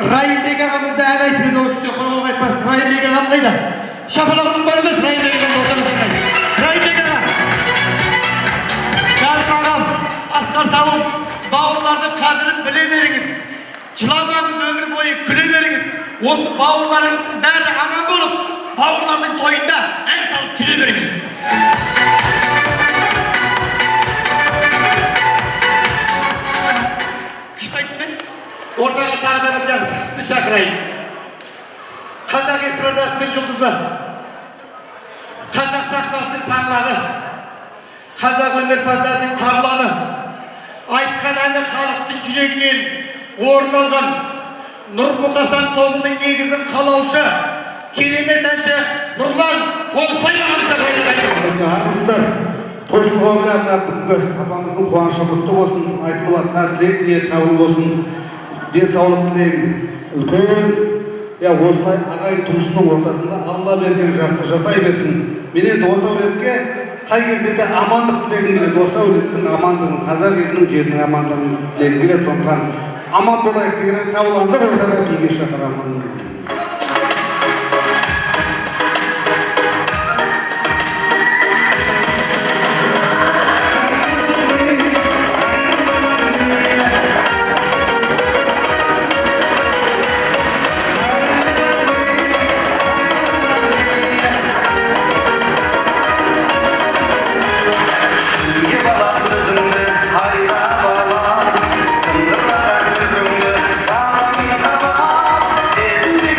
Райымбек ағамызды ән айтып еді, ол кісі қорғалға айтпас. Райымбек ағам қайда? Шапалағының бар емес Райымбек ағам отырмысындай. Райымбек ағам, Жарық ағам, Асқар тауым, бауырлардың қадірін біле беріңіз. Жыламаңыз, өмір бойы күле беріңіз. Осы бауырларыңыздың бәрі аман болып, бауырлардың тойында ән салып жүре беріңіз. Ортаға тағы да бір жақсы кісіні шақырайын. Қазақ эстрадасының жұлдызы, қазақ сахнасының саңлағы, қазақ өнерпаздардың тарланы, айтқан әні халықтың жүрегінен орын алған Нұр Мұқасан тобының негізін қалаушы, керемет әнші Нұрлан Қонысбай ағамыз шақырайын. Армысыздар. Қош мұғамына бүгінгі апамыздың қуанышы құтты болсын, айтылып жатқан тілек ниет қабыл болсын. Денсаулық тілеймін. Үлкен, осылай ағайын туысының ортасында Алла берген жасты жасай берсін. Мен енді осы әулетке қай кезде де амандық тілегім келеді. Осы әулеттің амандығын, қазақ елінің жерінің амандығын тілегім келеді. Сондықтан аман болайық деген қабыл алыңыздар, ортаға биге шақырамын. Sendirilen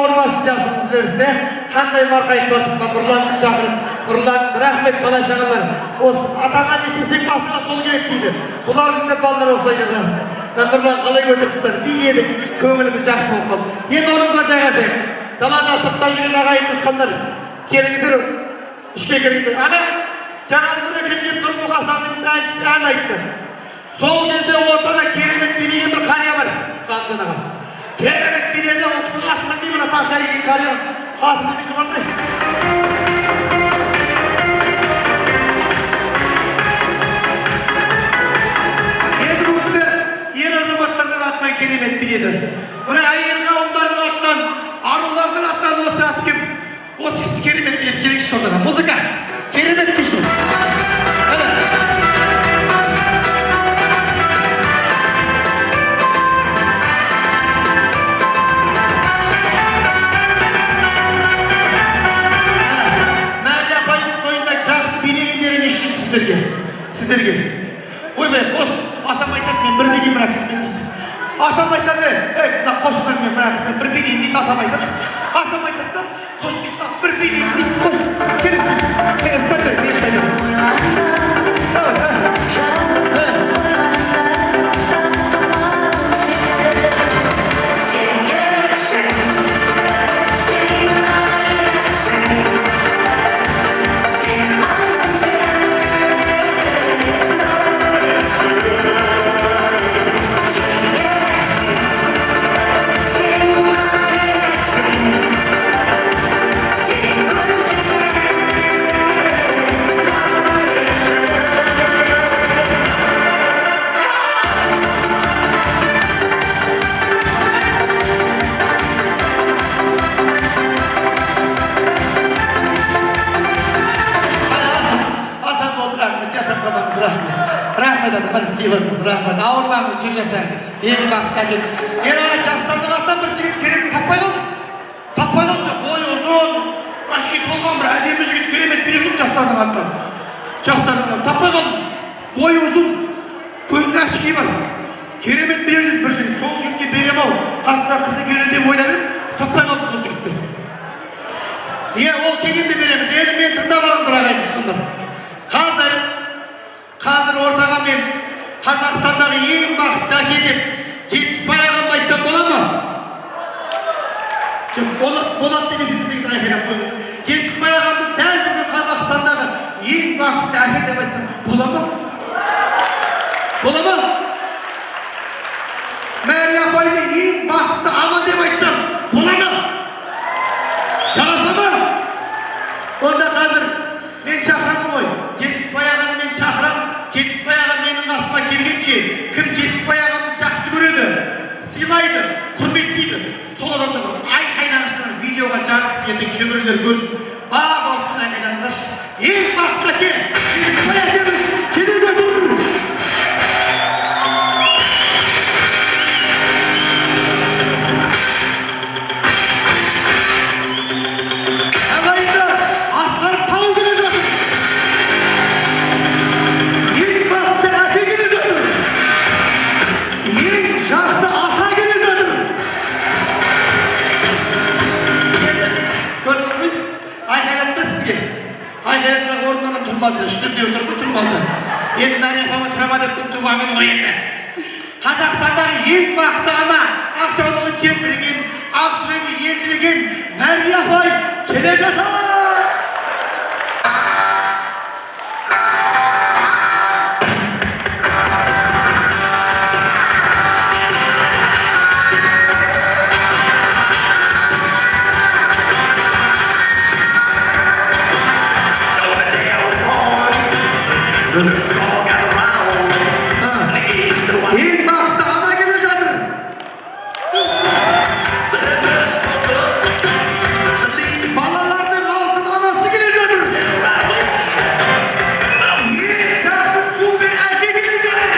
ауырмасын жасыңыз дерсіне қандай марқайып батып Нұрланды шақырып Нұрлан рахмет бала шағалар осы атаға не істесең басыңа сол керек дейді бұлардың да балалар осылай жасасын Нұрлан қалай көтеріпсің биледік көңіліміз жақсы болып қалды енді орнымызға жайғасайық далада сыртта жүрген ағайын туысқандар келіңіздер ішке кіріңіздер ана жаңа Нұрекен деп Нұрмұқасанның әншісі ән айтты сол кезде ортада керемет билеген бір қария бар Қамжан аға керемет биледі ол кісінің атын білмеймін мына тақия деген қария атын білмейді қандай енді бұл кісі ер азаматтардың атынан керемет биледі мына әйел қауымдардың атынан арулардың атынан осы ат кім осы кісі керемет биледі келіңізші ортаға музыка керемет биші сіздерге ойбай қос атам айтады мен бір билеймін мына кісімен дейді атам айтады мына қосыңдар мен мына кісімен бір билеймін дейді атам айтады да қос дейді бір билеймін дейді қос келіңіздер рахмет ауырмаңыз жүз жасаңыз ең бақытты әкелді енді ана жастардың атынан бір жігіт керемет таппай қалды бойы ұзын ашки солған бір әдемі жігіт керемет билеп жүр жастардың атынан таппай қалды бойы ұзын көзінде ашки бар керемет билеп жүр бір жігіт сол жігітке берем ау қасына қызы келеді деп ойлап едім таппай қалдым сол жігітті ол келгенде береміз енді мені тыңдап алыңыздар ағайын туысқандар қазір ортаға мен Қазақстандағы ең бақытты әке деп Жетпісбай ағамды айтсам бола ма? Болады демесем десеңіз айқайлап қойыңыз. Жетпісбай ағамды дәл бүгін Қазақстандағы ең бақытты әке деп айтсам бола ма? Мәрия апайды ең бақытты ана деп айтсам бола ма? Жараса ма? Онда қазір мен шақырамын ғой. Жетпісбай ағаны мен шақырамын. Жетпісбай аға менің қасыма келгенше кім Жетпісбай ағамды жақсы көреді, сыйлайды, құрметтейді, сол адамды айқайлаңыздар, видеоға жазсын, ертең шөберелер көрсін. Бар осыны айқайлаңыздаршы. Ең бақытты әке, Жетпісбай әкеміз келе жатыр. Үштірде тұрмады. Енді Мәрия апама тұрмады деп туғанын ойында. Қазақстандағы ең бақытты ана, Ақжаулығын желбіреген, Ақжүрегі елжіреген Мәрия апай келе жатыр. Ең бақытты ана келе жатыр. Балалардың алтын анасы келе жатыр. Ең жақсы супер әже келе жатыр.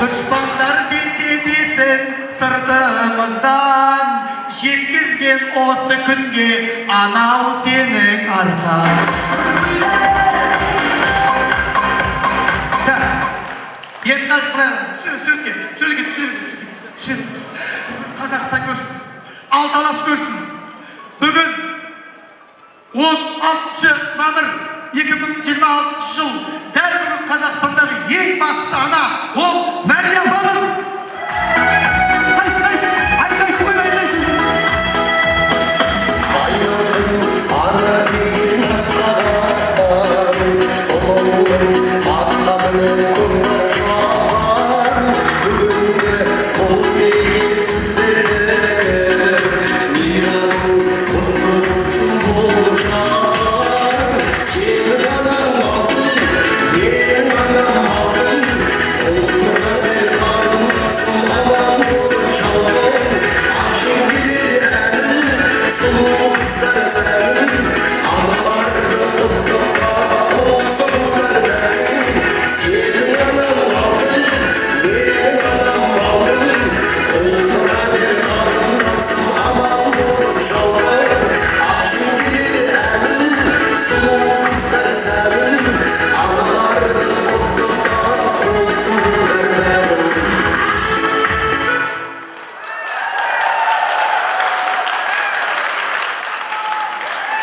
Дұшпандар десе десін сыртымыздан, жеткізген осы күнге анау сенің арқан. Енді қазір сөзге Қазақстан алталаш көрсін. Бүгін 16 мамыр 2026 жыл дәл бүгін Қазақстандағы ең бақытты ана ол Мәрия апамыз.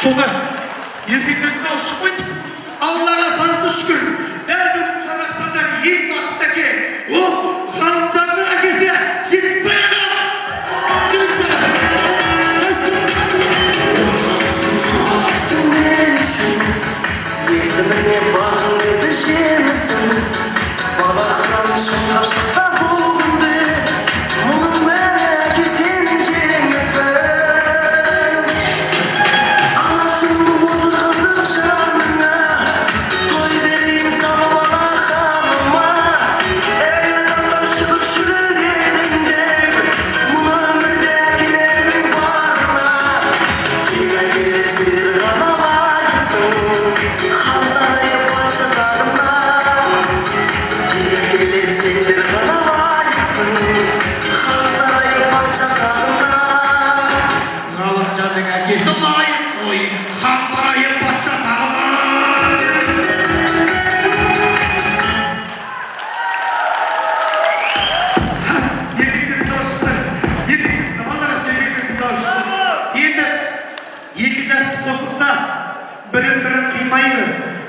Sonra erkeklerin aşık mıydı? Allah'a sansız şükür. Dәл бүгін Қазақстандағы ең бақыттaki ол Ғалымжанның әкесі Жетісбай ағам. Ғалымжанның әкесі лайық қой, хан сарайы патша тағына. Еркектердің дауысы шықты. Аллаға шүкір еркектердің дауысы шықты. Енді екі жақсы қосылса, бірін-бірін қимайды.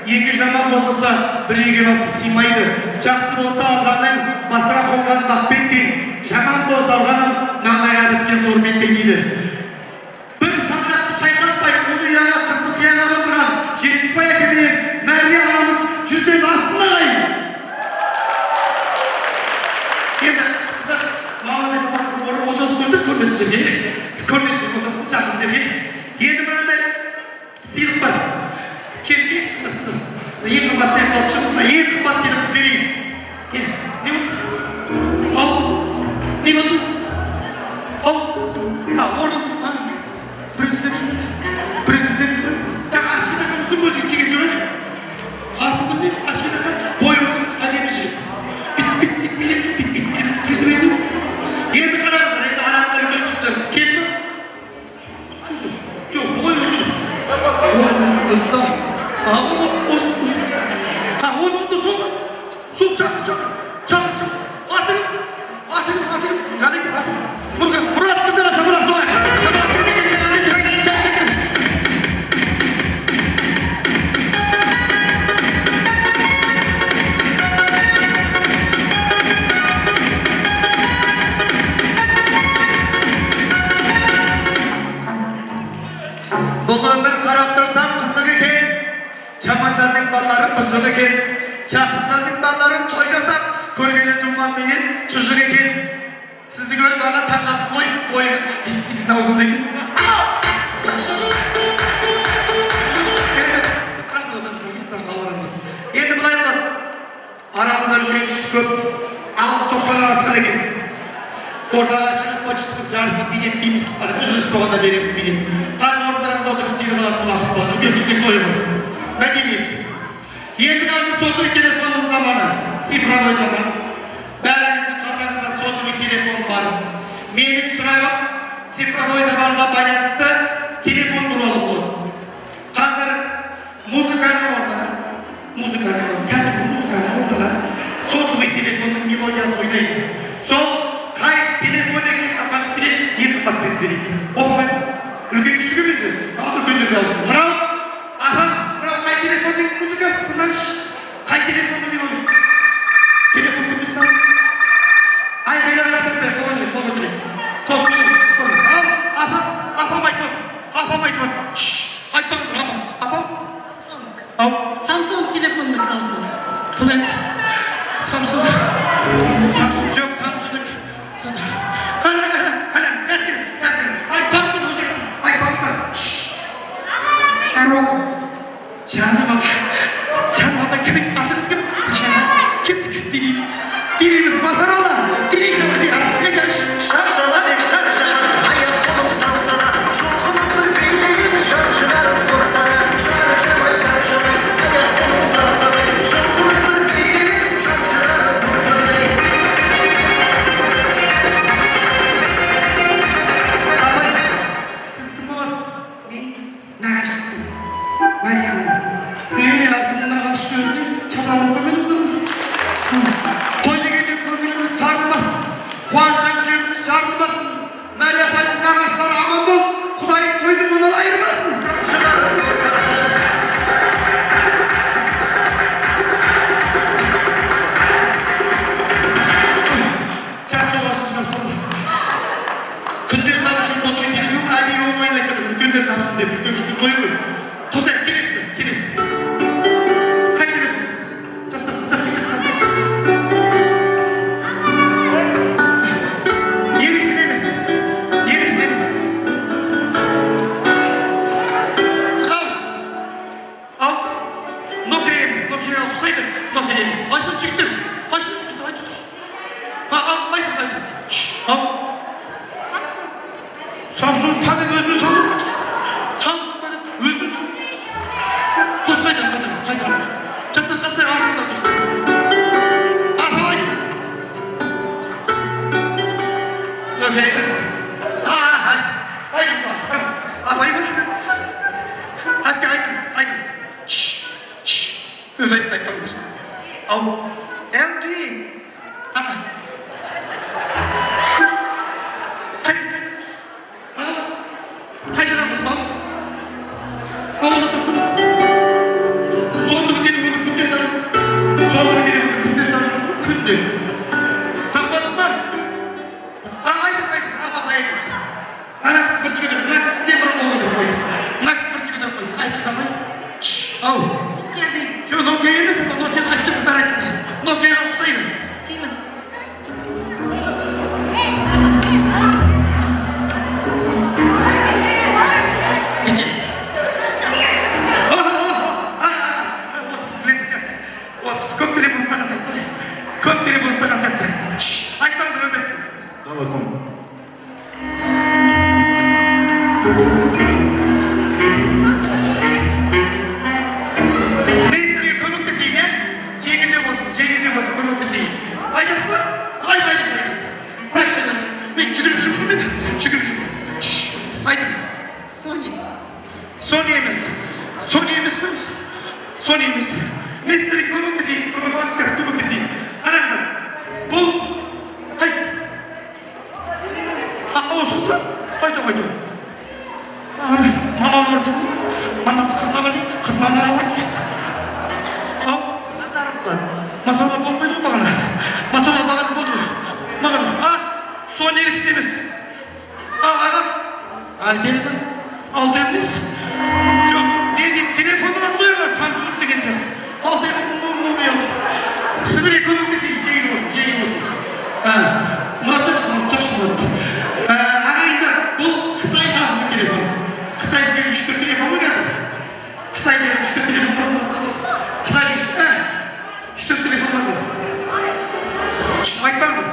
Екі жаман қосылса, бір үйге басы сыймайды. Жақсы болса алғаның, басыға қонған дақпен тең. Жаман болса алғаның, нағайға біткен зормен тең дейді. Бір шаңырақты шайқалтпай, ұлы ұяға қызды қияға отырған Жетісбай әкеменен Мәрия анамыз жүзден асын ағайын. Енді қыздар, мамыз әкемаңыздың орын отырысы көрді, көрден жерге отырысы жақын жерге. Енді мынандай сыйлық бар. Келіп қыздар. Ең қымбат сыйлық алып шығысына, ең қымбат сыйлықты берейін. Не болды? Не болды? Орныңыз біріңізден жүрді. Жаңа ашқеда қамыздың бұл жігіт келген жоқ. Артын білмеймін, ашқеда қам, бой ұзын, әдемі жігіт. Бит. Енді қараңыздар, енді арамыздар көрсіздер. Келді ме? Жоқ, бой ұзын. Ұста. Оны сол ма? Сол чақыр. Атырым. Қалеке, атырым. Мұрат мырзаға шамырақ соғайық. Бұл өмір қарап тұрсам қызық екен. Жамандардың балалары бұзық екен. Жақсылардың балалары той жасап, көргені думанменен чыжық екен. Сізді көріп аға таңғап бойыңыз действительно ұзын екен. Енді бұлай болады. Арамызда үлкен кісі көп, 90 асқан екен. Ортаға шығып, почтық жарысын билет дейміз. Үзіліс болғанда береміз билет. Қазір орындарыңызда отырып сыйлық алатын уақыт болады. Үлкен кісінің тойы бар. Мәдениет. Енді қазір сотовый телефонның заманы, цифровой заман. Бәріңіздің қалтаңызда сотовый телефон бар. Менің сұрағым цифровой заманға байланысты телефон туралы болады. Қазір музыканың орнына сотовый телефонның мелодиясы ойнайды. Сол қай телефон екен тапқан кісіге 2 подпис берейік. үлкен кісі көп енді маған үлкендерге алсын мынау аха мынау қай телефонның музыкасы тыңдаңызшы қай телефонның мен ойлаймын телефон кімде ұстаған айқайлап айтсам қол көтерейік қол ал апам айтып отыр айтпаңыздар апам ау Samsung телефонды қалсын. Құлай, Samsung жоқ, Samsung. Қана, әскер, айтпаңыздар. Шаруа, жаным кімің, атыңыз кім? Кеттік, билейміз, Моторола, билейік жама, шаршама, аяқ қолым талсана, жоқының бір билейін, шаршығарым ортара, шаршамай, аяқ қолым талсана, жоқының бір билейін, шаршығарым ортара. Абай, сіз кім боласыз? Мен нағашықпын, Мариямын. Әркімнің нағашы сөзіне чапанын қоймедіңіздер ме? Той дегенде көңіліміз тарылмасын, қуаныштан жүрегіміз жарылмасын. Мәри апайдың нағашылары аман бол, Құдайым тойды мұнан айырмасын. Жат-жаласын шығар сонда. Күндер санағын сондай телефон әдейі оңайын айтады, үлкендер тапсын деп, үлкен кісінің тойы ғой. Қосай, келесі. Қай телефон? Жастар, қыздар, жігіттер қатысады. Еріксін емес. Ал, Nokia ұқсайды, Nokia емес. Айсын жігіттер, айсын қыздар, айтсын тұршы. Айтыңыз. Ал. Samsung tabii özünü sanırmaz. Samsung böyle özünü sanırmaz. Koş kaydıramaz. Çasır katsaya ağzından çıktı. Haydi. Öpeyimiz. Haydi. Afayı mı? Hadi haydiniz. Özel istekleriniz. Al. LG. Kaydıramaz mı? Oğlum kız. Sondaki telefonu kündüz arıyorsunuz mu? Kündü. Tanımadın mı? Haydiniz. Anak sıfır çıkacak. Anak size bırak olmadı. Anak sıfır çıkacak. Haydiniz ama. Al. Şu Nokia'yı mı satın? Nokia'nın açık bir merak. Nokia'yı okusaydı. Siemens. Көп телефон ұстаған сияқты. Айтпаңыздар өз айтсын. Далаком. Мен сіздерге көмектесейін, жеңілдеу болсын, көмектесейін. Айтасыз ба? Айтыңыз. Мен жүгіріп жүрмін. Айтыңыз. Sony емес пе? Мен сіздерге көмектесейін. Қараңыздар. Бұл қайсы? Осыңыз ба? Қойды. Мама бар дейді. Мамасы қызына бар дейді. Қыз мамаға бар дейді. Ау? Моторлы болып қойды ғой бағана. Моторлы бағана болды ғой. Sony Ericsson емес. Ағам. Altel ба? Altel емес. Жоқ, не дейді? Телефонын алып қойған Samsung деген сияқты. Altel сіздерге көмектесейін, жеңіл болсын. Мұрат жақсы. Ағайындар, бұл Қытай халқының телефоны. Қытай кезде 3-4 телефон ғой қазір. Қытайда 3-4 телефон бар. Қытайда 3-4 телефон бар ғой. Айтпаңыз.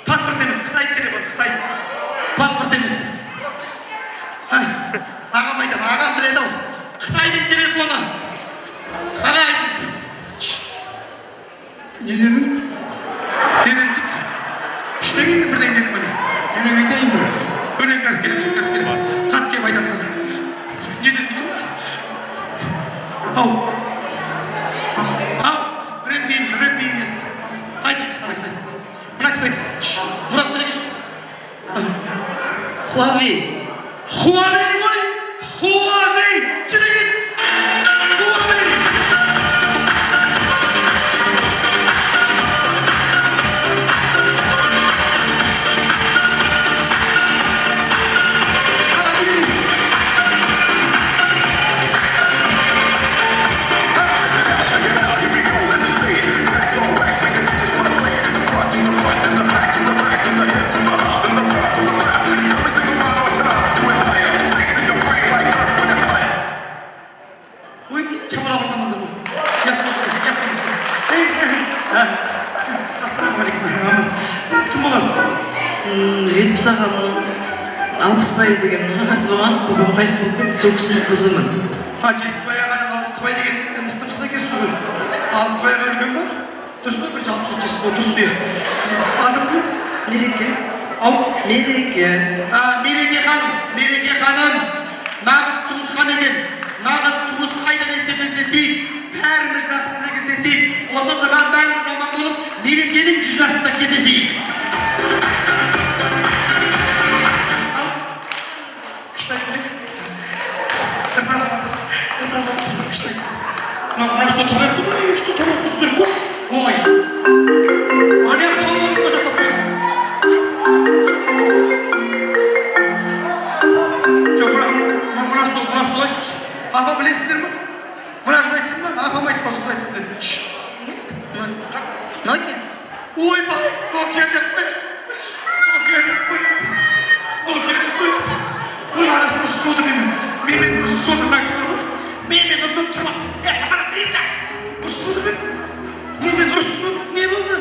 Паспорт емес, Қытай телефон, Қытай. Паспорт емес. Ағам айтады, ағам біледі ау. Қытайдың телефоны. Аға айтыңыз. Не дедің? Іштеген бірден келіп қойды. Үйренейін бе? Өлең қаскер. Қаскер айтамыз. Не дедің? Ау. Үренбейін. Айтыңыз, мына кісі айтсын. Мұрат, мына кеш. Huawei. Huawei koy. Huawei. Çilegiz. Huawei. Жетпіс ағамның Алпысбай деген ағасы болған, бүгін қайтыс болып кетті, сол кісінің қызымын. Жетпісбай ағаның Алпысбай деген інісінің қызы екенсіз ғой. Алпысбай аға үлкен ба? Дұрыс па? Бір 63 жас болды, дұрыс иә. Атыңыз кім? Мереке. Ау? Мереке. Мереке ханым, Мереке ханым. Нағыз туысқан екен. Нағыз туыс қайдан іздесейік, бәріміз жақсылық іздесейік. Осы тұрған бәріміз аман болып, Мерекенің 100 жасында кездесейік. Просто табақты бұра, екісті табақты үстіне көш, оңай. Ане қалмағын көз атап қойды. Мұра солайсыз. Апа білесіздер ма? Мұра қыз айтсын ба? Апам айтып қосыз айтсындар. Nokia. Ойбай, Nokia деп қой. Nokia деп қой. Nokia деп қой. Ой, арасы дұрыс соды менмен. Менмен дұрыс соды мына кісілер ғой. Менмен дұрыс соды тұрмақ. Тамара, Триса! Дұрыс соды мен. Менмен дұрыс соды. Не болды?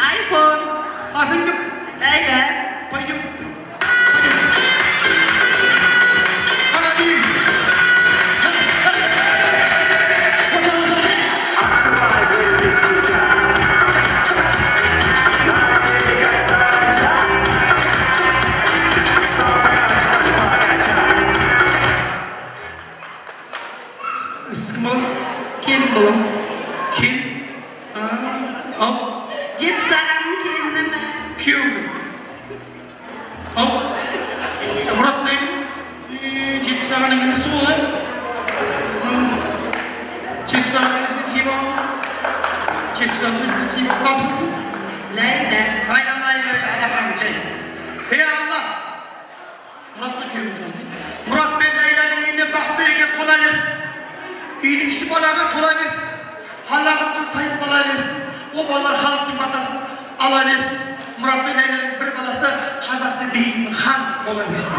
Айфон. Атың кім? Ләйлә. Пойдем. Siz kim olursunuz? Келін болам. Келін? Ау? Жетпіс ағамның келіні ме? Күйеуің кім? Ау? Мұрат дейді. Жетпіс ағаның інісі ол, Жетпіс ағаның інісіне киіп алған. Жетпіс ағаның інісіне киіп алдыңыз ба? Ләйлә. Қайдан Ләйлә, Аллах'ым жай. Ей Аллах! Мұратты күйеуіңіз болды. Мұрат пен Ләйләнің үйіне бақ береке қона берсін. Үйінің іші балаға тола берсін. Халағын сайып бала берсін. О балалар халықтың батасын ала берсін. Мұрат пен Ләйләнің бір баласы қазақтың биігінің хан бола берсін.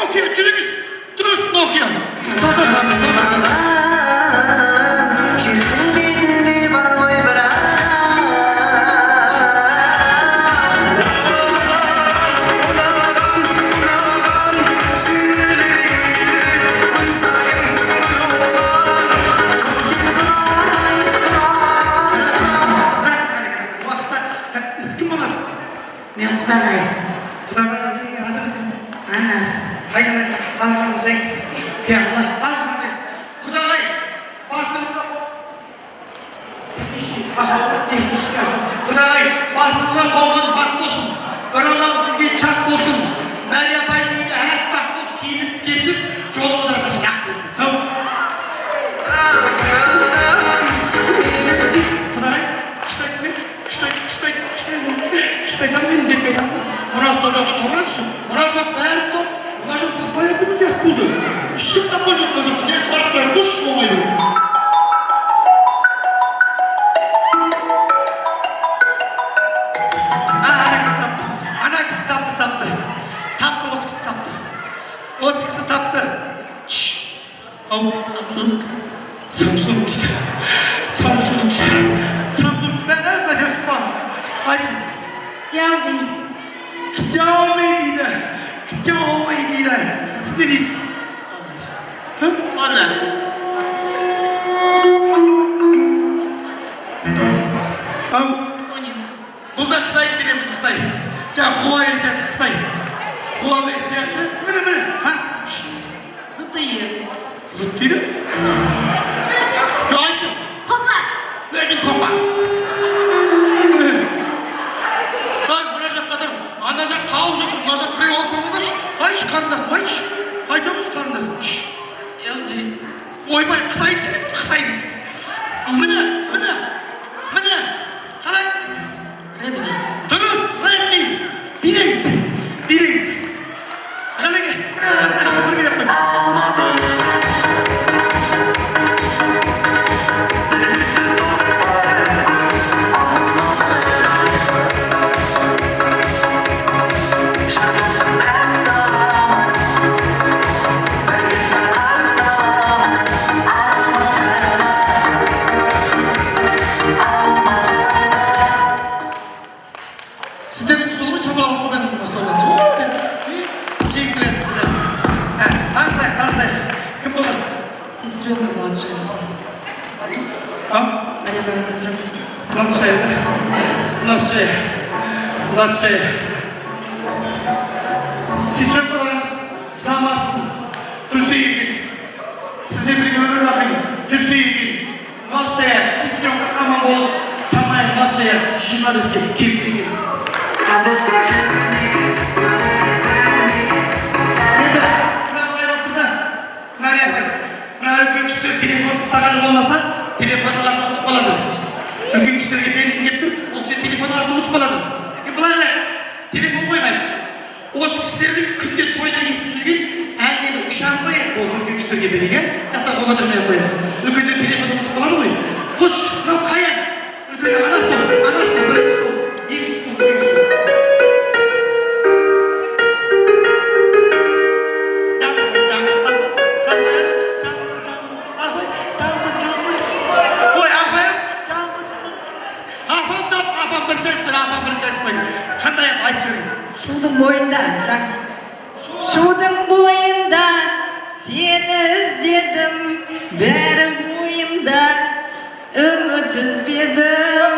Nokia, жүріңіз. Дұрыс Nokia. Мен Құдағай. Құдағай, атыңыз кім? Анар. Айналайын, Аллах'ыңыз жайыңыз. Аллах, Аллах'ыңыз жайыңыз. Құдағай, басыңызға Құдағай, басыңызға қонған бақ болсын. Бір Аллам сізге чақ болсын. Мәрия апайдың үйінде әппақ болып киініп кепсіз, жолыңыз әрқашан ақ болсын. Құдағай, кішітайтам мен бетайтам. Мұна сол жақта тұрған үшін, мұна жақ бәрі топ, мұна жақ таппай екеніміз ек болды. Ешкім тапқан жоқ мұна жақта, не қарап тұрайын, көш болмайды. Ана кісі тапты. Тапты, осы кісі тапты. Осы кісі тапты. Samsung дейді. Samsung бәрі қайдан қыпан. Айтыңыз. Xiaomi дейді. Сіз не дейсіз? Honor. Бұл да Қытай телефон, Қытай. Жаңа Huawei сияқты Қытай. Huawei сияқты. Міне. Зыт дейді? Айтшы. Хопа. Өзің хопа. Мына жаққа тұр. Ана жақ тау жатыр. Мына жақ біреу алсаңыздаршы. Айтшы қарындасым, айтшы. Айтамыз қарындасым. Ойбай, Қытай телефон, Қытай. Міне. Қалай? Дұрыс, Redmi. Билеңіз. Қалай? Жақсы бір келіп қойып. Сіздердің столға чапалап қойғаныңыз Танысайық. Кім боласыз? Сестренка младшая. Мария Павловна, сестренка. Младшая. Сестренкаларымыз саламатсың, күлсе екен. Сізде бірге өмір бақи, жүрсе екен. Младшая, сестренка аман болып, самая младшая 25-ке келсе екен. Мария апай, мына үлкен кісілер телефон ұстағаны болмаса, телефон алатын ұмытып қалады. Үлкен кісілерге бергім келіп тұр, ол сен телефон алатын ұмытып қалады. Былай қарайық, телефон қоймайды. Осы кісілердің күнде тойда естіп жүрген әңгімені ұшан қояйық, ол үлкен кісілерге берейік, жастар қоғандырмай қояйық. Үлкендер телефон ұмытып қалады ғой. Қош, мынау қай ән? Үлкендер ана стол, бірінші стол, екінші стол, үлкен стол. Қандай айтып жүріңіз? Шудың бойында сені іздедім, бәрі ойымда, үміт үзбедім.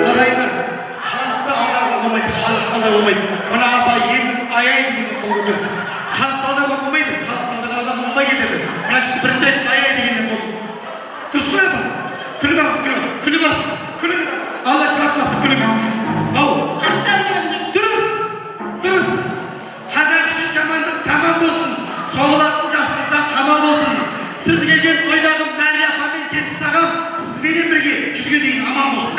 Ағайындар, халықты алдауға болмайды, Мына апа енді аяй дегенде қол көтерді. Халықты алдауға болмайды, халықты алдауға болмай кетеді. Мына кісі бірінші айтып аяй дегенде қол. Дұрыс қой апа? Күліп Алла шырақпасын күліп. Дұрыс. Қазақ үшін жамандық тамам болсын, соғылатын жақсылықта қамал болсын. Сіз келген тойдағы Мария апа мен Жетпіс ағам сізбенен бірге 100-ге дейін аман болсын.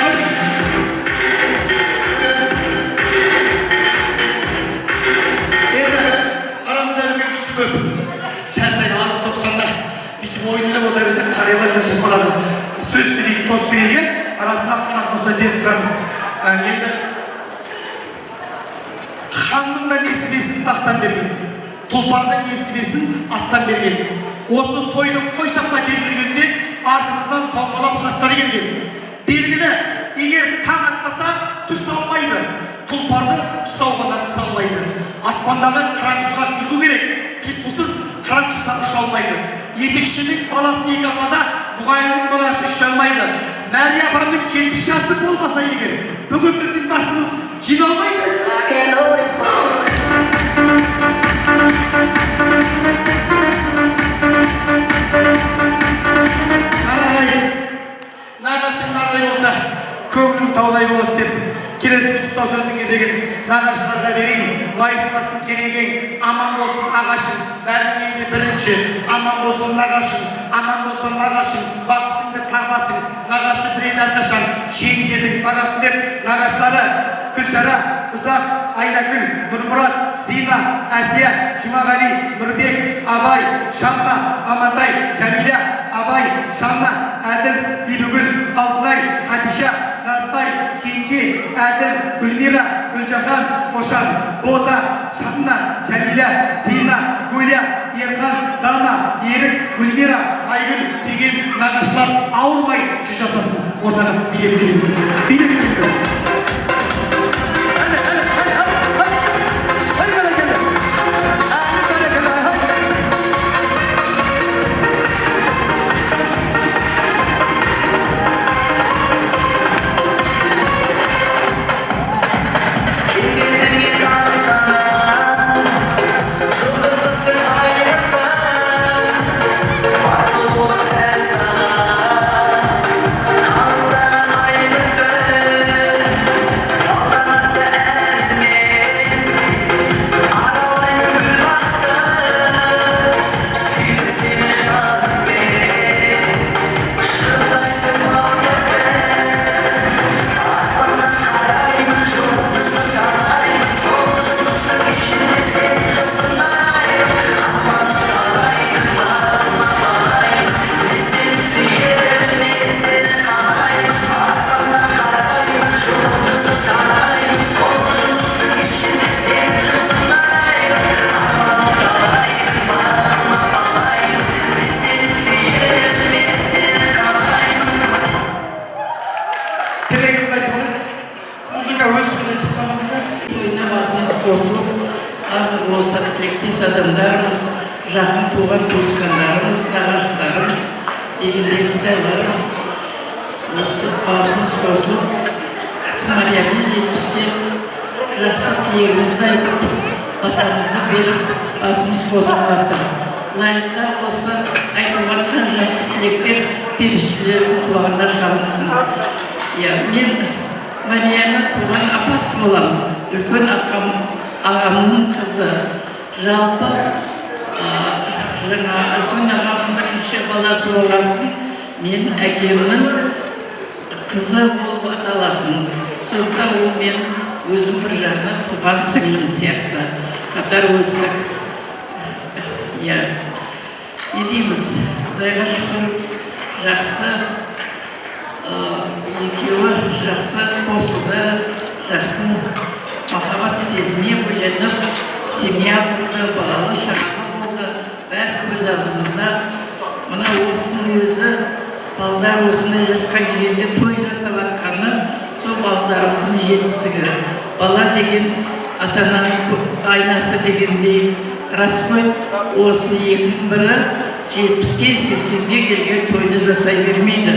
Арамызда үлкен кісі көп. Шәрсайын алып 90-да бүйтіп ойын ойлап отыра берсек, қарайлар шаршап қалады. Сөз сөйлейік, тос берейік, арасында ақымақымызда деп тұрамыз. Енді ханның да несібесін тақтан берген, тұлпардың несібесін аттан берген. Осы тойды қойсақ па деп жүргенде артымыздан саумалап хаттар келген. Белгілі, егер таң атпаса түс алмайды, тұлпарды түс ауғаннан түс алмайды. Аспандағы қыран құсқа қиқу керек, қиқусыз қыран құсқа ұша алмайды. Етекшінің баласы екі асада, мұғайынның баласы үш алмайды. Мария апамның 70 жасы болмаса егер, бүгін біздің басымыз жиналмайды. Нағашым нардай болса, көңілің таудай болады деп, келесі құттықтау сөздің кезегін нағашыларға берейін. Майыспасын керегең, аман болсын ағашың, бәрінен де бірінші. Аман болсын нағашың, аман болсын нағашың, бақытыңды тағбасың. Нағашы білейді әрқашан, шеңдердің бағасын деп, нағашылары Күлшара, Ұзақ, Айнакүл, Нұрмұрат, Зина, Әсия, Жұмағали, Нұрбек, Абай, Шамна, Амантай, Жәмиля, Абай, Şanna, Әділ, Бибігүл, Алтынай, Хадиша, Нартай, Кенже, Әділ, Гүлмира, Гүлжахан, Қошан, Бота, Шанна, Жәмила, Зина, Гүля, Ерхан, Дана, Ерік, Гүлмира, Айгүл деген нағашылар ауырмай жүз жасасын. Ортаға билеттеріңіздер. Адамдарымыз, жақын туған туысқандарымыз, нағашыларымыз, егіндегі құдайларымыз осы басымыз қосылып, Мариямен 70-те жақсы тілегімізді айтып, батамызды беріп, басымыз қосылып жатыр. Лайықта осы айтып жатқан жақсы тілектер періштелердің құлағына шалынсын. Мен Марияның туған апасы боламын, үлкен ағамның қызы. Жалпы жаңа үлкен ағамның бірінші баласы болғасын, мен әкемнің қызы болып аталатын. Сондықтан ол мен өзім бір жағынан туған сіңлім сияқты қатар өстік. Не дейміз, Құдайға шүкір, жақсы екеуі жақсы қосылды, жақсы махаббат сезіміне бөленіп, семья болды, балалы шаруа болды, бәрі көз алдымызда. Мына осының өзі, балдар осындай жасқа келгенде той жасап атқаны, сол балдарымыздың жетістігі. Бала деген ата-ананың айнасы дегендей рас қой, осы екінің бірі 70-ке, 80-ге келген тойды жасай бермейді.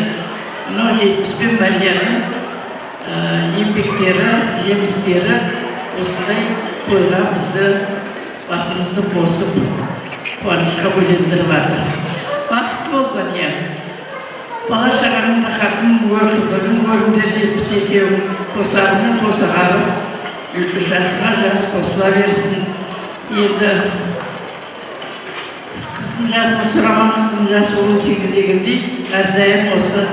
Мынау 70 Марияның еңбектері, жемістері осындай тойға бізді басымызды қосып, қуанышқа бөлендіріп жатыр. Бақытты бол, Мария. Бала шағаның рахатын өр, қызығын көріңдер, 72 қосарымен қосағарып, жасына жас қосыла берсін. Енді қыздың жасы сұраман, қыздың жасы 18 дегендей, әрдайым осы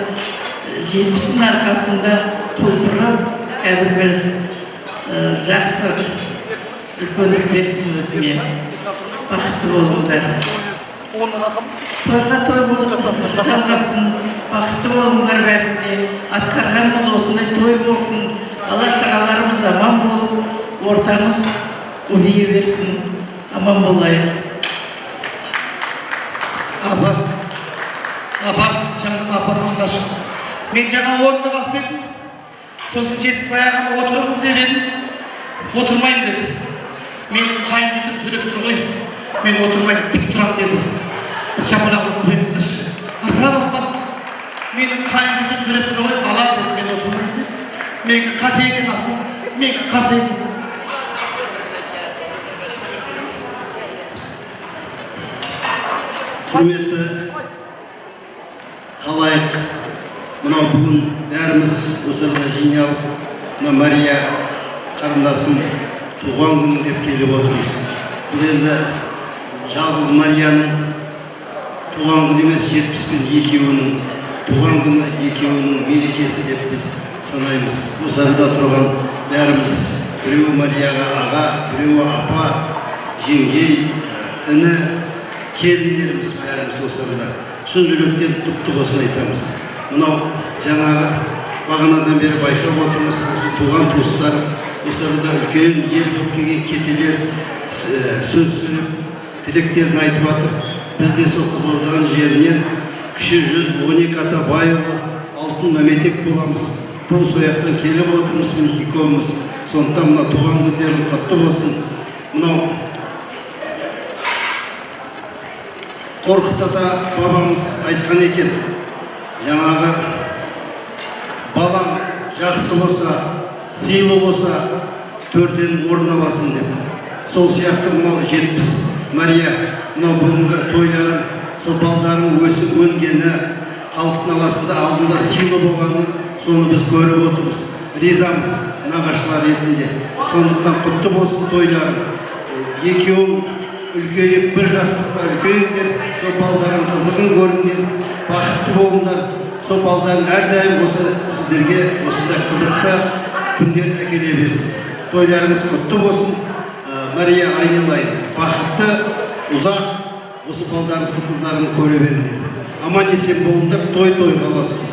70-дің арқасында толтырып, кәдімгі жақсы үлкендік берсін өзіңе. Бақытты болыңдар. Тойға той жалғасын, бақытты болыңдар бәрінде. Атқарғанымыз осындай той болсын, бала шағаларымыз аман болып, ортамыз ұлғая берсін, аман болайық. Апа, жаным апам оңдашы. Мен жаңа орынды бақ бердім. Сосын жетіспай ағама отырыңыз деп едім. Отырмайым деді. Менің қайын жұртым сөйлеп тұр ғой. Мен отырмайым, тік тұрам деді. Шапалақ ұрып қойыңыздаршы. Арза бақпа. Менің қайын жұртым сөйлеп тұр ғой, бала деді. Мен отырмайым деді. Менің қате екен апа. Менің қате екен. Құрметті халайық, мынау бүгін бәріміз осы жерге жиналып, мына Мария қарындасым туған күні деп келіп отырмыз. Бұл енді жалғыз Марияның туған күні емес, 70 екеуінің туған күні, екеуінің мерекесі деп біз санаймыз. Осы арада тұрған бәріміз, біреуі Марияға аға, біреуі апа, жеңгей, іні, келіндеріміз бәріміз осы арада. шын жүректен құтты болсын айтамыз. Мынау жаңағы бағанадан бері байқап отырмыз, осы туған туыстар, осы арада үлкен ел болып келген кетелер сөз сөйлеп, тілектерін айтып жатыр. Біз де сол Қызылорданың жерінен кіші 112 ата байұлы алтын мәметек боламыз. Бұл сояқтан келіп отырмыз, мінекей көбіміз. Сондықтан мына туған күндерің құтты болсын. Мынау Қорқыт ата бабамыз айтқан екен, жаңағы балам жақсы болса, сыйлы болса, төрден орын аласын деп. Сол сияқты мынау 70 Мария, мынау бүгінгі тойларын, сол балдарының өсіп өнгені, халықтың аласында алдында сыйлы болғаны, соны біз көріп отырмыз. Ризамыз нағашылар ретінде. Сондықтан құтты болсын тойларың. Екеуің үлкейіп, бір жастықта үлкейіңдер, сол балдардың қызығын көріңдер, бақытты болыңдар. Сол балдарын әрдайым осы сіздерге осындай қызықты күндер әкеле берсін. Тойларыңыз құтты болсын. Мария айналайын, бақытты, ұзақ осы балдарыңыздың қыздарын көре беріңдер. Аман есен болыңдар, той қаласын.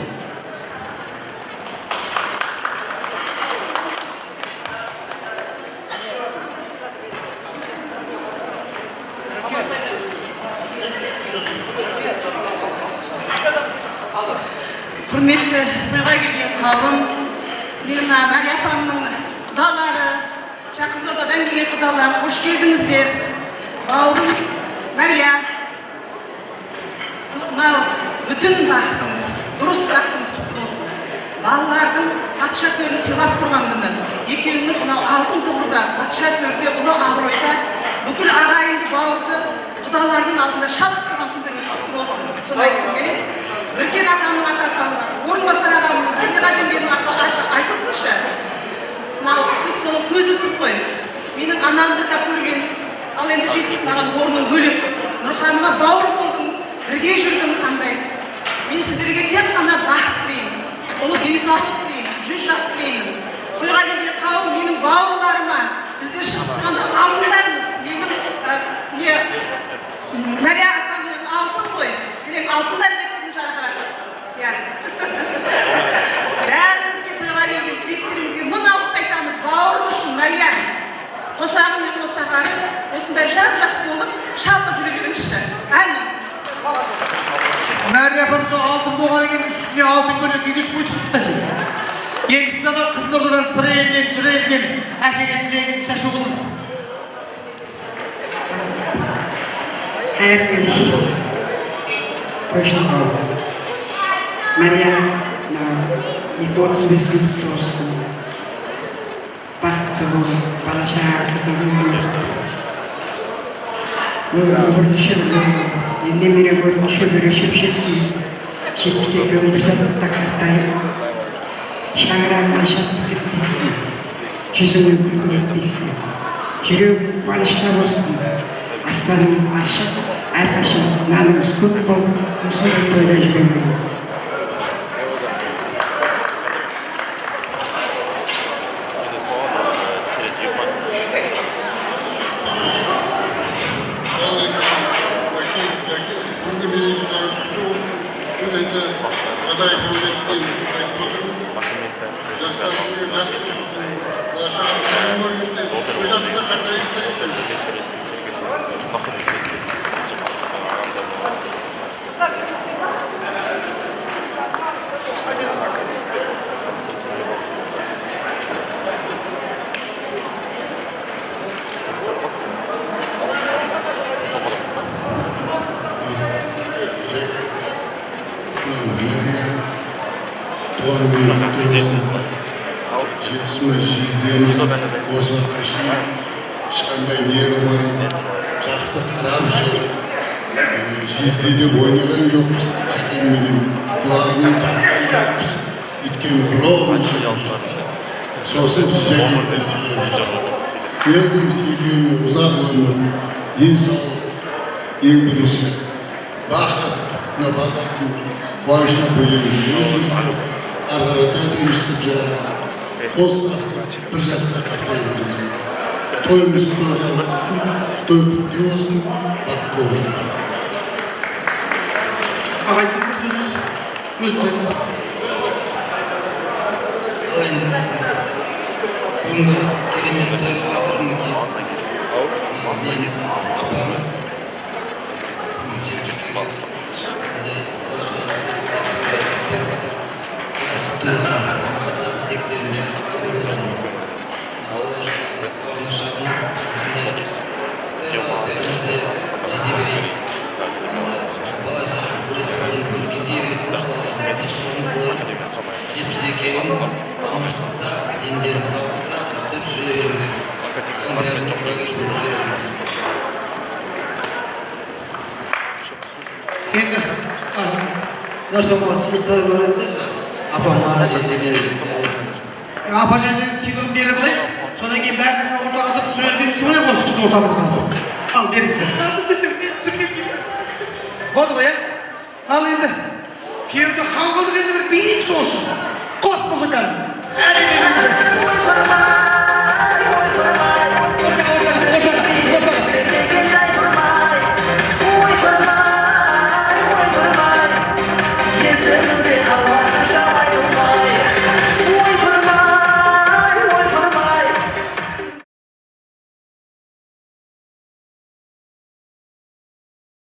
Құрметті тойға келген қауым, менің Мария апамның құдалары, Қызылордадан келген құдалар, қош келдіңіздер. Бауырым Мария, бүтін бақытыңыз, дұрыс бақытыңыз құтты болсын. Балалардың патша төрін сыйлап тұрған күні, екеуіміз мынау алтын тұғырда, патша төрде, ұлы абыройда, бүкіл ағайынды бауырды құдалардың алдында шалқып тұрған күндеріңіз құтты болсын. Соны айтқым келеді. Үркен атамның аты аталып, Орынбасар ағамның, Дәмеға жеңгенің аты айтылсыншы. Мынау сіз соның көзісіз ғой. Менің анамды да көрген, ал енді 70 маған орның бөлек. Нұрханыма бауыр болдым, бірге жүрдім қандай. Мен сіздерге тек қана бақыт тілеймін, ұлы денсаулық тілеймін, 100 жас тілеймін. Тойға келген қауым менің бауырларыма, біздер шығып тұрғандар алтындармыз. Менің Мария апам менің алтын ғой. Тілем алтындар кептерін жарқыратып. Бәрімізге тойға келген тілектерімізге мың алғыс айтамыз. Бауырым үшін Мария қосағым мен қосағары осындай жап-жас болып шалқып жүре беріңізші. Әмин. Мария апам сол алтын болған екен, үстіне алтын көйлек кигіз қойдық. Енді сізге Қызылордадан сыр елінен, жыр елінен әкелген тілегіңізді шашу қылыңыз. Қайырлы точно Мария 35 құтты болсын. Бақытты болып, бала-шаға қызығын көрінше немере көрінше бір шеп-шепсін 72 бір жастықта қартайып, шаңырағына шаттық етпесін, жүзіңі күлкін етпесін, жүрегің қуанышта болсын, аспанымыз ашық, әрқашан нанымыз көп болып, сондай тойда жүремін. Жетісіме жездеріміз осы уақытқа ешқандай не болмай жақсы қарап жүр. Жездеде ойнаған жоқпыз, әкемменен құлағымен тапқан жоқпыз. Өйткені ровно жүріп. Сосын жәкетті сыйлап. Елдіміз екеуіне ұзақ өмір, денсаулық, ең бірінші бақыт, мына бақыттың башын бөлемін. Ағарата өйістік жағына. Қостарсын, бір жаста қартай өтеміз. Тойымыз тойға алғызсын, той күтті болсын, бақытты болсын. Ағайдыңыз өзіңіз айтыңыз. Ал енді бүгінгі керемет тойға батырмеке менің апам жетпіске осындай болашақ асырымызда жасап беріп жатыр. Құтты болсын, тілектерімен болсын. Алла қауымына шағынып осындай тойға жете берейік. Болашақ өсіп көргендей берсін, солардың ташыларын көріп 72-ің аманшылықта, дендерін саулықта үстіп жүре беріңдер. Соның бәріне куәгер болып жүре беріңдер. Енді нашама сыйлықтар бар еді. Апама жездеме Апа жездеге сыйлығын беріп алайық. Содан кейін бәріміздің ортаға тұрып түсірерге түсіп алайық осы кісінің ортамызға. Ал беріңіздер. Болды ғой, ал енді күйеуді хан қылдық енді бір билейік сол үшін. Қос музыканы.